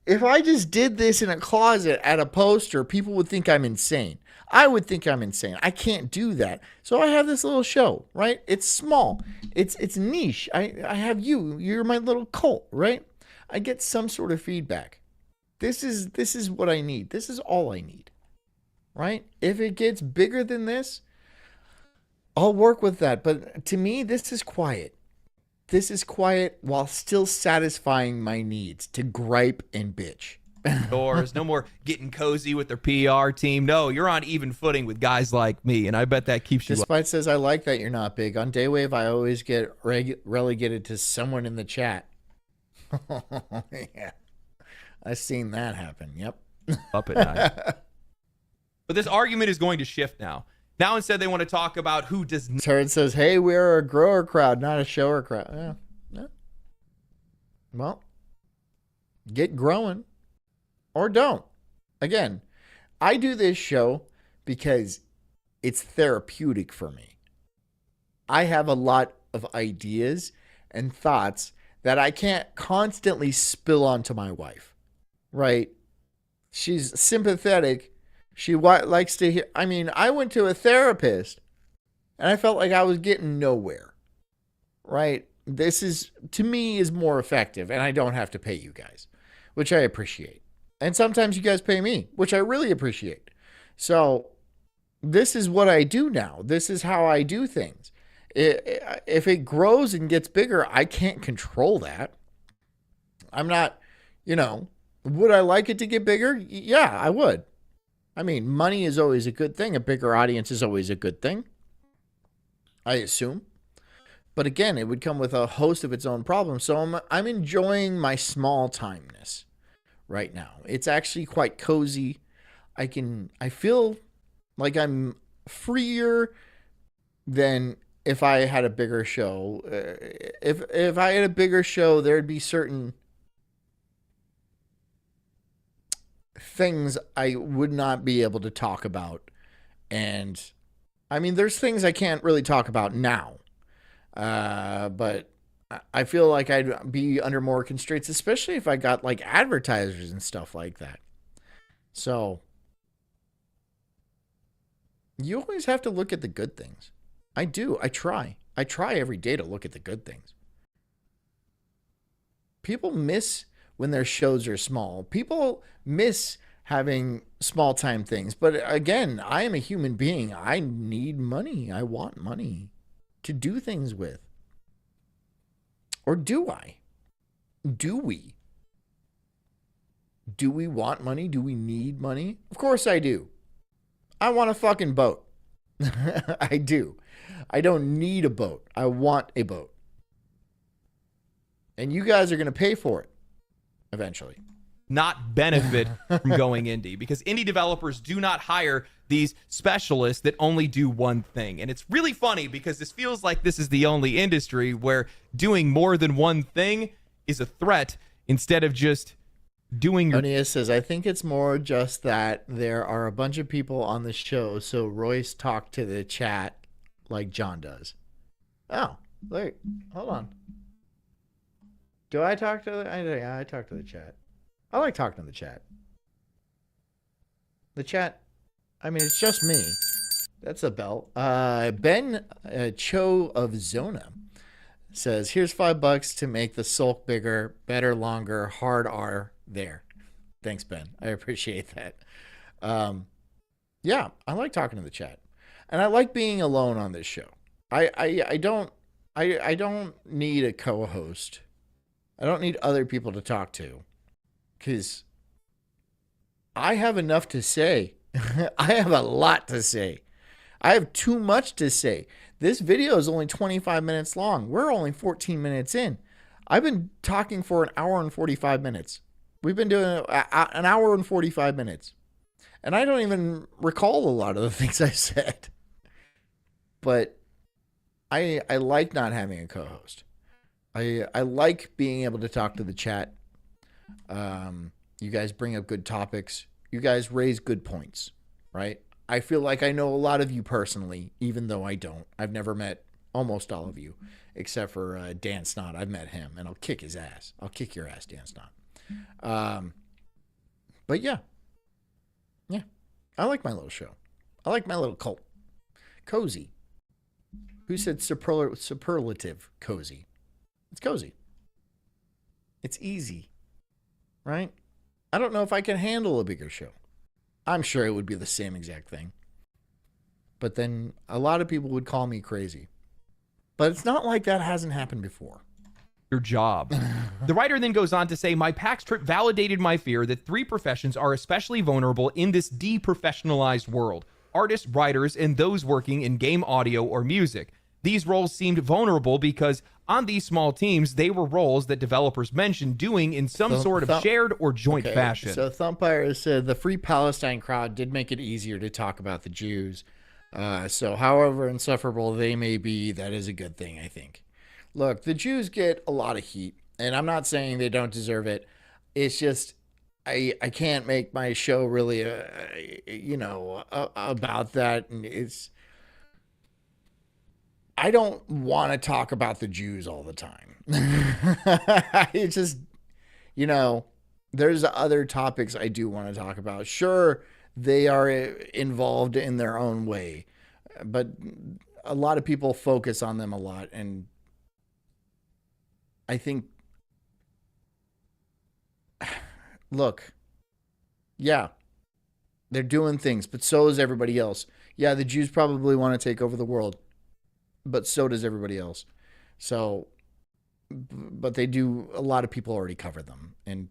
If I just did this in a closet at a poster, people would think I'm insane. I would think I'm insane. I can't do that. So I have this little show, right? It's small. It's niche. I have you. You're my little cult, right? I get some sort of feedback. This is what I need. This is all I need, right? If it gets bigger than this, I'll work with that. But to me, this is quiet. This is quiet while still satisfying my needs to gripe and bitch. Doors. No more getting cozy with their PR team. No, you're on even footing with guys like me, and I bet that keeps you. Despite says, I like that you're not big. On Daywave, I always get relegated to someone in the chat. Yeah. I've seen that happen. Yep. Up at night. But this argument is going to shift now. Now instead they want to talk about who does not. Turd says, hey, we're a grower crowd, not a shower crowd. Yeah. Well, get growing or don't. Again, I do this show because it's therapeutic for me. I have a lot of ideas and thoughts that I can't constantly spill onto my wife. Right? She's sympathetic. She likes to hear. I mean, I went to a therapist and I felt like I was getting nowhere. Right? This is, to me, is more effective and I don't have to pay you guys, which I appreciate. And sometimes you guys pay me, which I really appreciate. So this is what I do now. This is how I do things. If it grows and gets bigger, I can't control that. I'm not, would I like it to get bigger? Yeah, I would. I mean, money is always a good thing. A bigger audience is always a good thing, I assume. But again, it would come with a host of its own problems. So I'm enjoying my small timeness right now. It's actually quite cozy. I feel like I'm freer than if I had a bigger show. If I had a bigger show, there'd be certain things I would not be able to talk about. And I mean, there's things I can't really talk about now. But I feel like I'd be under more constraints, especially if I got like advertisers and stuff like that. So you always have to look at the good things. I do. I try every day to look at the good things. People miss when their shows are small. People miss having small time things. But again, I am a human being. I need money. I want money to do things with. Or do I? Do we? Do we want money? Do we need money? Of course I do. I want a fucking boat. I do. I don't need a boat. I want a boat. And you guys are going to pay for it eventually. Not benefit from going indie, because indie developers do not hire these specialists that only do one thing. And it's really funny because this feels like this is the only industry where doing more than one thing is a threat instead of just doing your... Onias says, I think it's more just that there are a bunch of people on the show, so Royce talked to the chat like John does. Oh, wait, hold on. Do I talk to the... I talk to the chat. I like talking to the chat. The chat, I mean, it's just me. That's a bell. Ben Cho of Zona says, here's $5 to make the sulk bigger, better, longer, hard R there. Thanks, Ben. I appreciate that. Yeah, I like talking to the chat. And I like being alone on this show. I don't need a co-host. I don't need other people to talk to. Because I have enough to say. I have a lot to say. I have too much to say. This video is only 25 minutes long. We're only 14 minutes in. I've been talking for an hour and 45 minutes. We've been doing an hour and 45 minutes. And I don't even recall a lot of the things I said. But I like not having a co-host. I like being able to talk to the chat. You guys bring up good topics. You guys raise good points, right? I feel like I know a lot of you personally, even though I don't. I've never met almost all of you, except for Dan Snot. I've met him, and I'll kick his ass. I'll kick your ass, Dan Snot. But yeah. Yeah. I like my little show. I like my little cult. Cozy. Who said superlative cozy? It's cozy. It's easy. Right? I don't know if I can handle a bigger show. I'm sure it would be the same exact thing. But then a lot of people would call me crazy. But it's not like that hasn't happened before. Your job. The writer then goes on to say, my PAX trip validated my fear that 3 professions are especially vulnerable in this deprofessionalized world. Artists, writers, and those working in game audio or music. These roles seemed vulnerable because on these small teams, they were roles that developers mentioned doing in some sort of shared or joint fashion. So Thumpire said the Free Palestine crowd did make it easier to talk about the Jews. So however insufferable they may be, that is a good thing, I think. Look, the Jews get a lot of heat, and I'm not saying they don't deserve it. It's just I can't make my show really, about that. And I don't want to talk about the Jews all the time. It's just, there's other topics I do want to talk about. Sure, they are involved in their own way, but a lot of people focus on them a lot. And I think, look, yeah, they're doing things, but so is everybody else. Yeah, the Jews probably want to take over the world, but so does everybody else. So, but they do, a lot of people already cover them. And,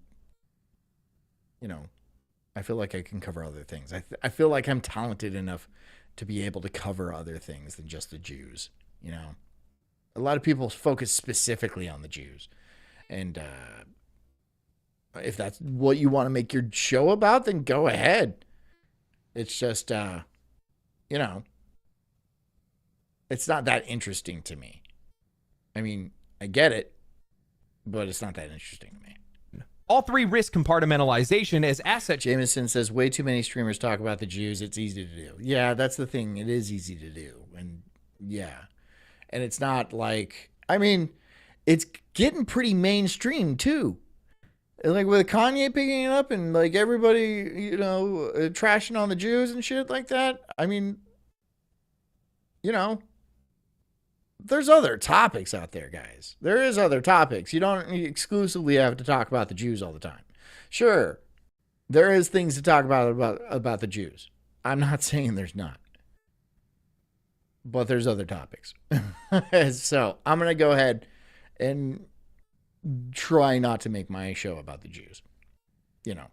I feel like I can cover other things. I feel like I'm talented enough to be able to cover other things than just the Jews. A lot of people focus specifically on the Jews. And if that's what you want to make your show about, then go ahead. It's just, it's not that interesting to me. I mean, I get it, but it's not that interesting to me. All 3 risk compartmentalization as asset. Jameson says way too many streamers talk about the Jews. It's easy to do. Yeah, that's the thing. It is easy to do. And yeah. And it's not like, it's getting pretty mainstream too. Like with Kanye picking it up and like everybody, trashing on the Jews and shit like that. there's other topics out there, guys. There is other topics. You don't exclusively have to talk about the Jews all the time. Sure, there is things to talk about the Jews. I'm not saying there's not. But there's other topics. So I'm going to go ahead and try not to make my show about the Jews. You know,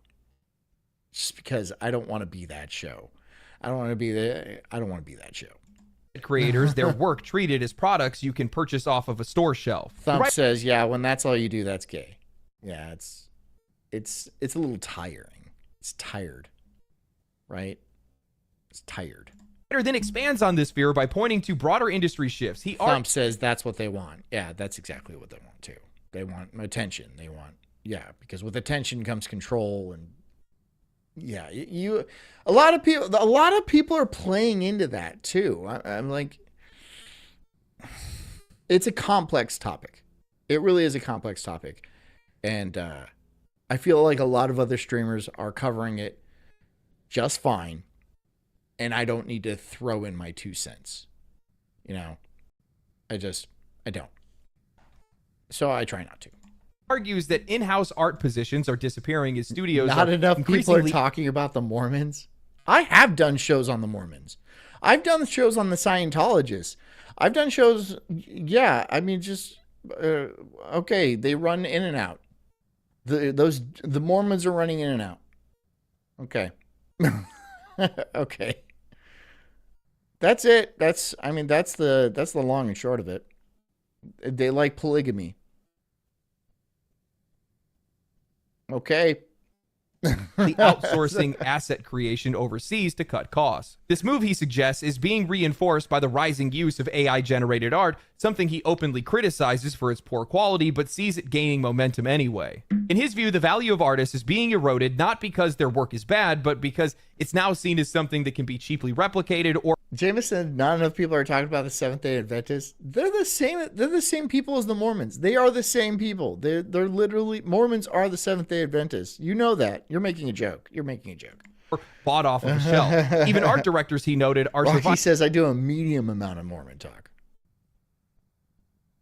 just because I don't want to be that show. I don't want to be that show. Creators, their work treated as products you can purchase off of a store shelf. Thump says, yeah, when that's all you do, that's gay. Yeah, it's a little tiring. It's tired. Right? It's tired. Then expands on this fear by pointing to broader industry shifts. Thump says that's what they want. Yeah, that's exactly what they want too. They want attention. Because with attention comes control, and yeah, a lot of people are playing into that too. I'm like, it's a complex topic. It really is a complex topic, and I feel like a lot of other streamers are covering it just fine. And I don't need to throw in my 2 cents. You know, I don't. So I try not to. Argues that in-house art positions are disappearing as studios. Not enough people are talking about the Mormons. I have done shows on the Mormons. I've done shows on the Scientologists. I've done shows. Yeah, I mean, just okay. They run in and out. The Mormons are running in and out. Okay. Okay. That's it. That's the long and short of it. They like polygamy. Okay. The outsourcing asset creation overseas to cut costs. This move, he suggests, is being reinforced by the rising use of AI-generated art, something he openly criticizes for its poor quality, but sees it gaining momentum anyway. In his view, the value of artists is being eroded not because their work is bad, but because it's now seen as something that can be cheaply replicated or... Jameson, not enough people are talking about the Seventh-day Adventists. They're the same people as the Mormons. They are the same people. They're literally... Mormons are the Seventh-day Adventists. You know that. You're making a joke. Or bought off of a shelf. Even art directors, he noted, are... Rocky says, I do a medium amount of Mormon talk.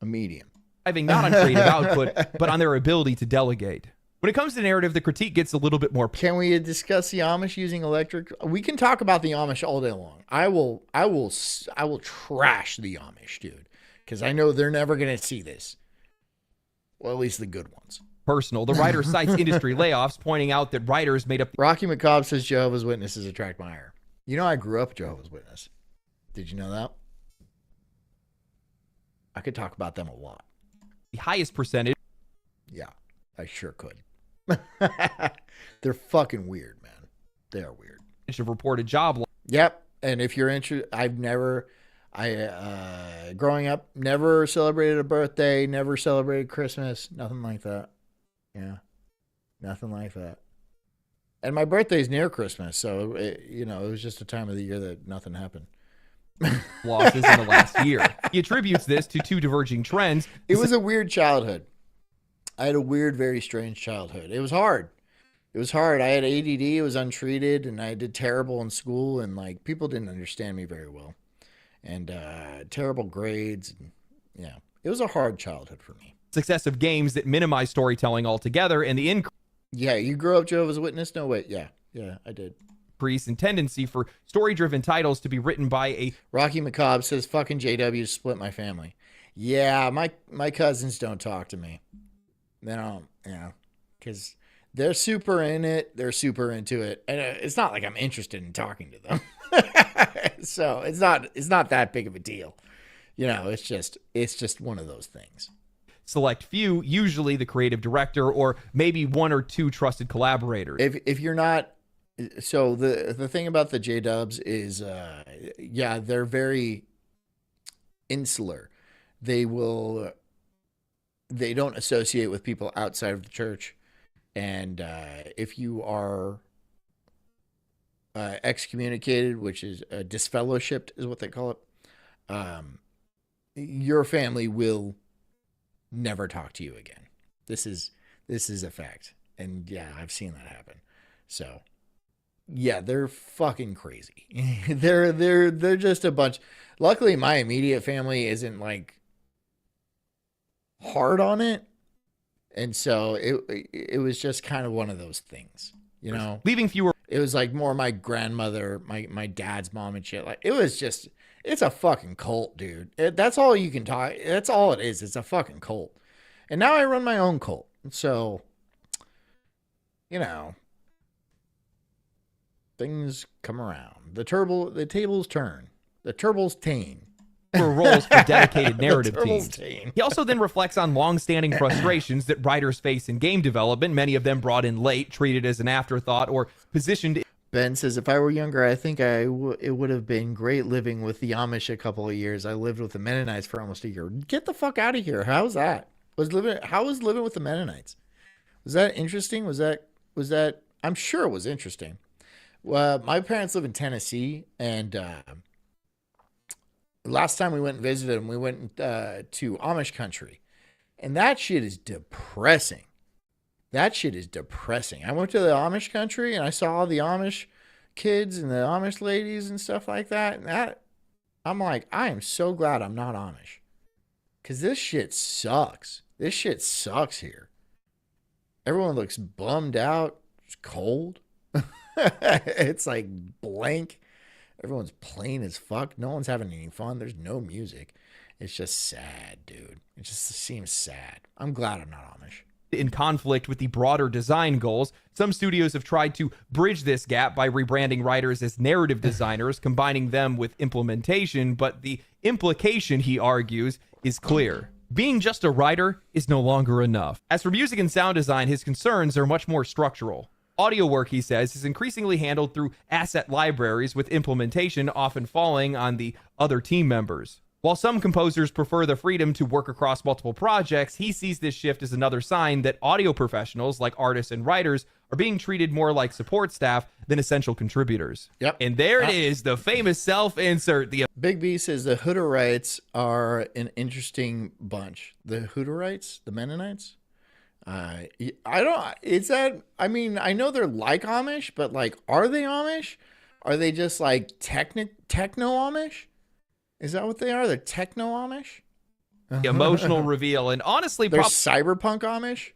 A medium. Not on creative output, but on their ability to delegate. When it comes to narrative, the critique gets a little bit more... Can we discuss the Amish using electric? We can talk about the Amish all day long. I will trash the Amish, dude, because I know they're never going to see this. Well, at least the good ones. Personal. The writer cites industry layoffs, pointing out that writers made up... Rocky McCobb says Jehovah's Witnesses attract my ire. You know, I grew up Jehovah's Witness. Did you know that? I could talk about them a lot. The highest percentage... Yeah, I sure could. They're fucking weird, man. They are weird. Of reported job loss. Yep. And if you're interested, growing up, never celebrated a birthday, never celebrated Christmas, nothing like that. Yeah. Nothing like that. And my birthday's near Christmas, so it was just a time of the year that nothing happened. Losses in the last year. He attributes this to two diverging trends. It was a weird childhood. I had a weird, very strange childhood. It was hard. I had ADD. It was untreated, and I did terrible in school, and like people didn't understand me very well, and terrible grades. And, yeah, it was a hard childhood for me. Success of games that minimize storytelling altogether, and the increase. Yeah, you grew up Jehovah's Witness? No, wait. Yeah, I did. Increase in tendency for story-driven titles to be written by a... Rocky McCobb says, fucking JW split my family. Yeah, my cousins don't talk to me. They don't, because they're super in it. They're super into it. And it's not like I'm interested in talking to them. So it's not that big of a deal. It's just one of those things. Select few, usually the creative director or maybe one or two trusted collaborators. If you're not, so the thing about the J-Dubs is, they're very insular. They don't associate with people outside of the church. And if you are excommunicated, which is disfellowshipped is what they call it, your family will never talk to you again. This is a fact. And yeah, I've seen that happen. So yeah, they're fucking crazy. they're just a bunch. Luckily, my immediate family isn't like hard on it, and so it was just kind of one of those things, you know. Leaving fewer. It was like more my grandmother, my dad's mom and shit. Like it was just, it's a fucking cult, dude. That's all you can talk. That's all it is. It's a fucking cult. And now I run my own cult, so you know, things come around. The tables turn. The turbos tane. Roles for dedicated narrative The teams. turbos tane. He also then reflects on long-standing frustrations that writers face in game development, many of them brought in late, treated as an afterthought, or positioned. Ben says, if I were younger, I think it would have been great living with the Amish a couple of years. I lived with the Mennonites for almost a year. Get the fuck out of here. How's that? How was living with the Mennonites? Was that interesting? Was that I'm sure it was interesting. Well, my parents live in Tennessee, and last time we went and visited them, we went to Amish country, and that shit is depressing. That shit is depressing. I went to the Amish country, and I saw all the Amish kids and the Amish ladies and stuff like that, and I'm like, I am so glad I'm not Amish, because this shit sucks. This shit sucks here. Everyone looks bummed out. It's cold. It's like blank. Everyone's plain as fuck. No one's having any fun. There's no music. It's just sad, dude. It just seems sad. I'm glad I'm not Amish. In conflict with the broader design goals, some studios have tried to bridge this gap by rebranding writers as narrative designers, combining them with implementation, but the implication, he argues, is clear. Being just a writer is no longer enough. As for music and sound design, his concerns are much more structural. Audio work, he says, is increasingly handled through asset libraries, with implementation often falling on the other team members. While some composers prefer the freedom to work across multiple projects, he sees this shift as another sign that audio professionals, like artists and writers, are being treated more like support staff than essential contributors. Yep. And there it is, the famous self-insert. The Big B says the Hutterites are an interesting bunch. The Hutterites? The Mennonites? I know they're like Amish, but like, are they Amish? Are they just like techno Amish? Is that what they are? They're techno Amish? The emotional reveal, and honestly, they're cyberpunk Amish?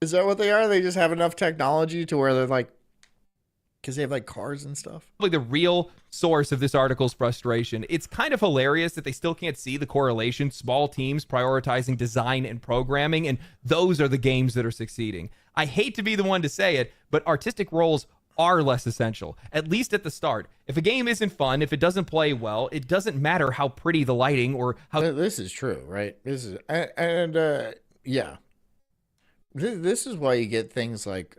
Is that what they are? They just have enough technology to where they're like, because they have like cars and stuff. Like the real source of this article's frustration. It's kind of hilarious that they still can't see the correlation. Small teams prioritizing design and programming, and those are the games that are succeeding. I hate to be the one to say it, but artistic roles are less essential, at least at the start. If a game isn't fun, if it doesn't play well, it doesn't matter how pretty the lighting or how... This is true, right? This is, yeah. This is why you get things like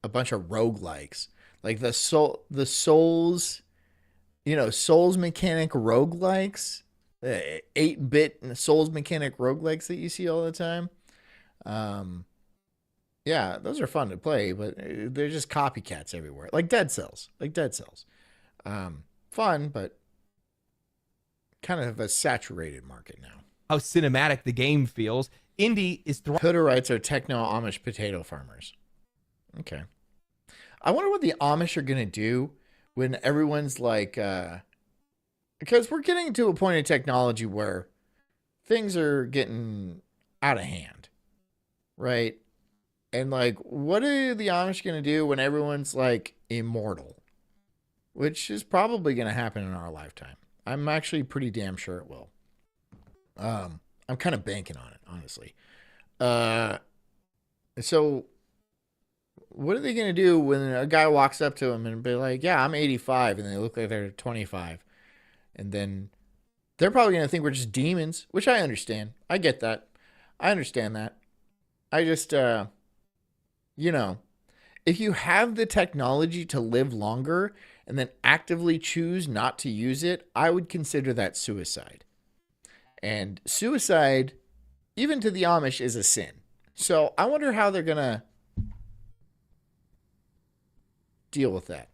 a bunch of roguelikes. Like the Souls, Souls mechanic roguelikes, 8-bit Souls mechanic roguelikes that you see all the time. Yeah, those are fun to play, but they're just copycats everywhere. Like Dead Cells. Fun, but kind of a saturated market now. How cinematic the game feels. Indie is... Hutterites are techno Amish potato farmers. Okay. I wonder what the Amish are going to do when everyone's like... because we're getting to a point in technology where things are getting out of hand, right? And like, what are the Amish going to do when everyone's like immortal? Which is probably going to happen in our lifetime. I'm actually pretty damn sure it will. I'm kind of banking on it, honestly. So what are they going to do when a guy walks up to them and be like, yeah, I'm 85, and they look like they're 25. And then they're probably going to think we're just demons, which I understand. I get that. I understand that. I just, if you have the technology to live longer and then actively choose not to use it, I would consider that suicide. And suicide, even to the Amish, is a sin. So I wonder how they're going to deal with that.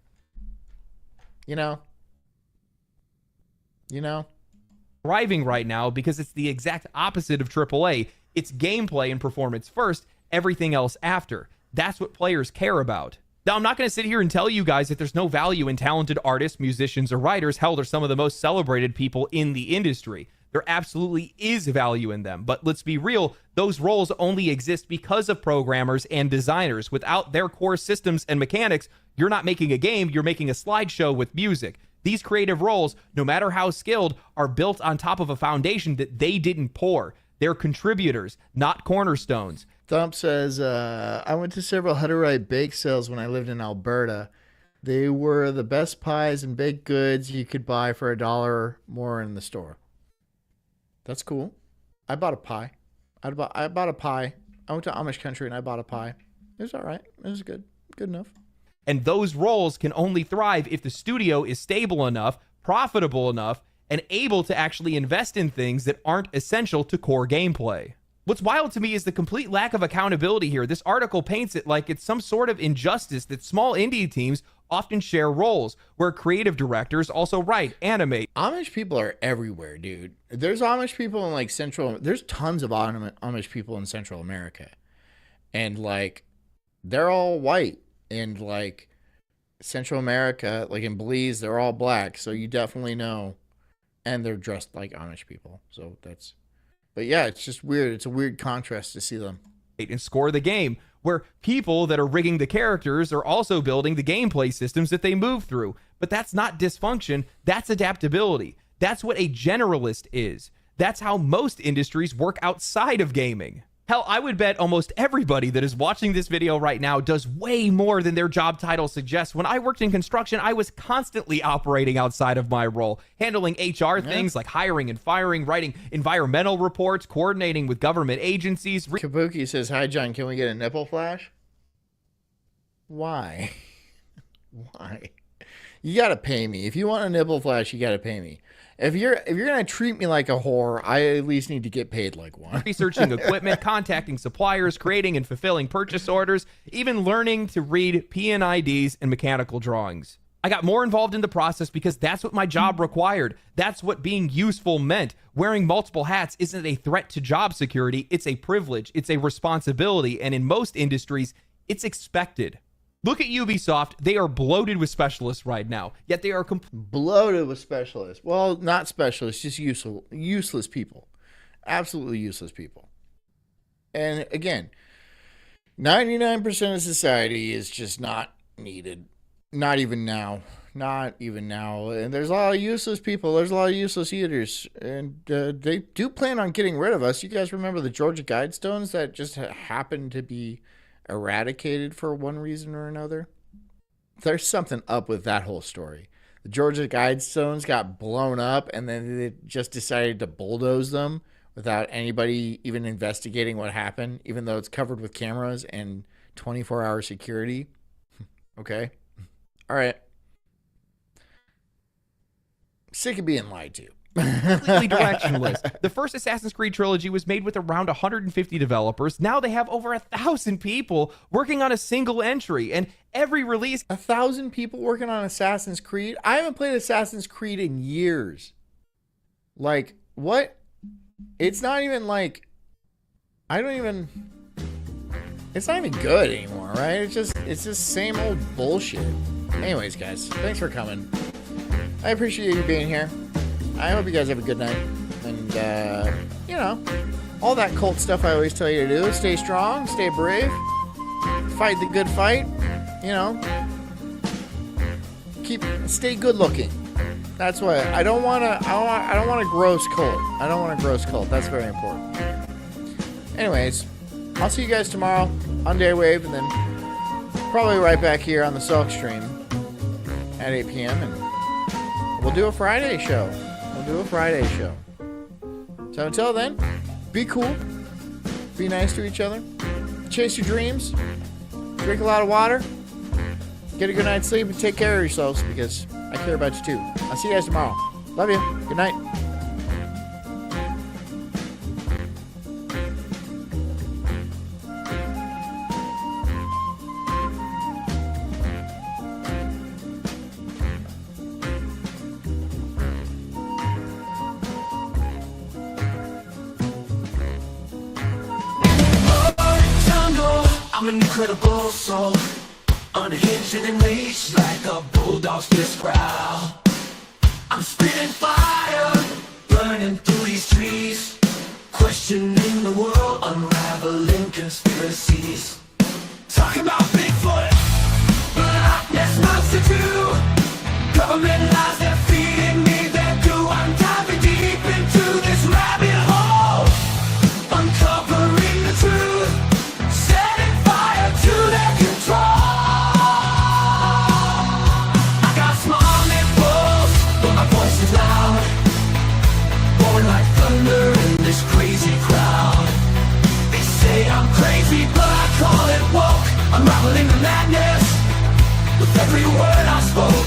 Thriving right now because it's the exact opposite of AAA. It's gameplay and performance first, everything else after. That's what players care about. Now, I'm not going to sit here and tell you guys that there's no value in talented artists, musicians, or writers. Hell, they're some of the most celebrated people in the industry. There absolutely is value in them. But let's be real, those roles only exist because of programmers and designers. Without their core systems and mechanics, you're not making a game, you're making a slideshow with music. These creative roles, no matter how skilled, are built on top of a foundation that they didn't pour. They're contributors, not cornerstones. Thump says, I went to several Hutterite bake sales when I lived in Alberta. They were the best pies and baked goods you could buy for $1 more in the store. That's cool. I bought a pie. I bought a pie. I went to Amish country and I bought a pie. It was all right. It was good. Good enough. And those roles can only thrive if the studio is stable enough, profitable enough, and able to actually invest in things that aren't essential to core gameplay. What's wild to me is the complete lack of accountability here. This article paints it like it's some sort of injustice that small indie teams often share roles, where creative directors also write, animate. Amish people are everywhere, dude. There's Amish people in like there's tons of Amish people in Central America. And like, they're all white. And like, Central America, like in Belize, they're all black. So you definitely know. And they're dressed like Amish people. So that's... But yeah, it's just weird. It's a weird contrast to see them. And score the game, where people that are rigging the characters are also building the gameplay systems that they move through. But that's not dysfunction. That's adaptability. That's what a generalist is. That's how most industries work outside of gaming. Hell, I would bet almost everybody that is watching this video right now does way more than their job title suggests. When I worked in construction, I was constantly operating outside of my role, handling HR things like hiring and firing, writing environmental reports, coordinating with government agencies. Kabuki says, hi, John, can we get a nipple flash? Why? Why? You got to pay me. If you want a nipple flash, you got to pay me. If you're going to treat me like a whore, I at least need to get paid like one. Researching equipment, contacting suppliers, creating and fulfilling purchase orders, even learning to read P&IDs and mechanical drawings. I got more involved in the process because that's what my job required. That's what being useful meant. Wearing multiple hats isn't a threat to job security. It's a privilege. It's a responsibility. And in most industries, it's expected. Look at Ubisoft. They are bloated with specialists right now, yet they are bloated with specialists. Well, not specialists, just useless people. Absolutely useless people. And again, 99% of society is just not needed. Not even now. Not even now. And there's a lot of useless people. There's a lot of useless eaters. And they do plan on getting rid of us. You guys remember the Georgia Guidestones that just happened to be eradicated for one reason or another? There's something up with that whole story. The Georgia Guidestones got blown up and then they just decided to bulldoze them without anybody even investigating what happened, even though it's covered with cameras and 24-hour security. Okay. All right. Sick of being lied to. Completely directionless. The first Assassin's Creed trilogy was made with around 150 developers. Now they have over 1,000 people working on a single entry, and every release... 1,000 people working on Assassin's Creed? I haven't played Assassin's Creed in years. Like, what? It's not even like... It's not even good anymore, right? It's just same old bullshit. Anyways, guys, thanks for coming. I appreciate you being here. I hope you guys have a good night. And, you know, all that cult stuff I always tell you to do. Stay strong, stay brave, fight the good fight, you know. Stay good looking. That's what I don't want a gross cult. I don't want a gross cult. That's very important. Anyways, I'll see you guys tomorrow on Daywave, and then probably right back here on the Sulk stream at 8 p.m. and we'll do a Friday show. So until then, be cool, be nice to each other, chase your dreams, drink a lot of water, get a good night's sleep, and take care of yourselves because I care about you too. I'll see you guys tomorrow. Love you. Good night. I'm an incredible soul, unhinged and enraged like a bulldog's fierce growl. I'm spitting fire, burning through these trees, questioning the world, unraveling conspiracies. Talking about Bigfoot, Loch Ness Monster too. Government lies, they're feeding me their goo. I'm diving deep into this rabbit hole, uncovering the truth, setting fire to their control. I got small nipples, but my voice is loud, born like thunder in this crazy crowd. They say I'm crazy, but I call it woke, unraveling the madness with every word I spoke.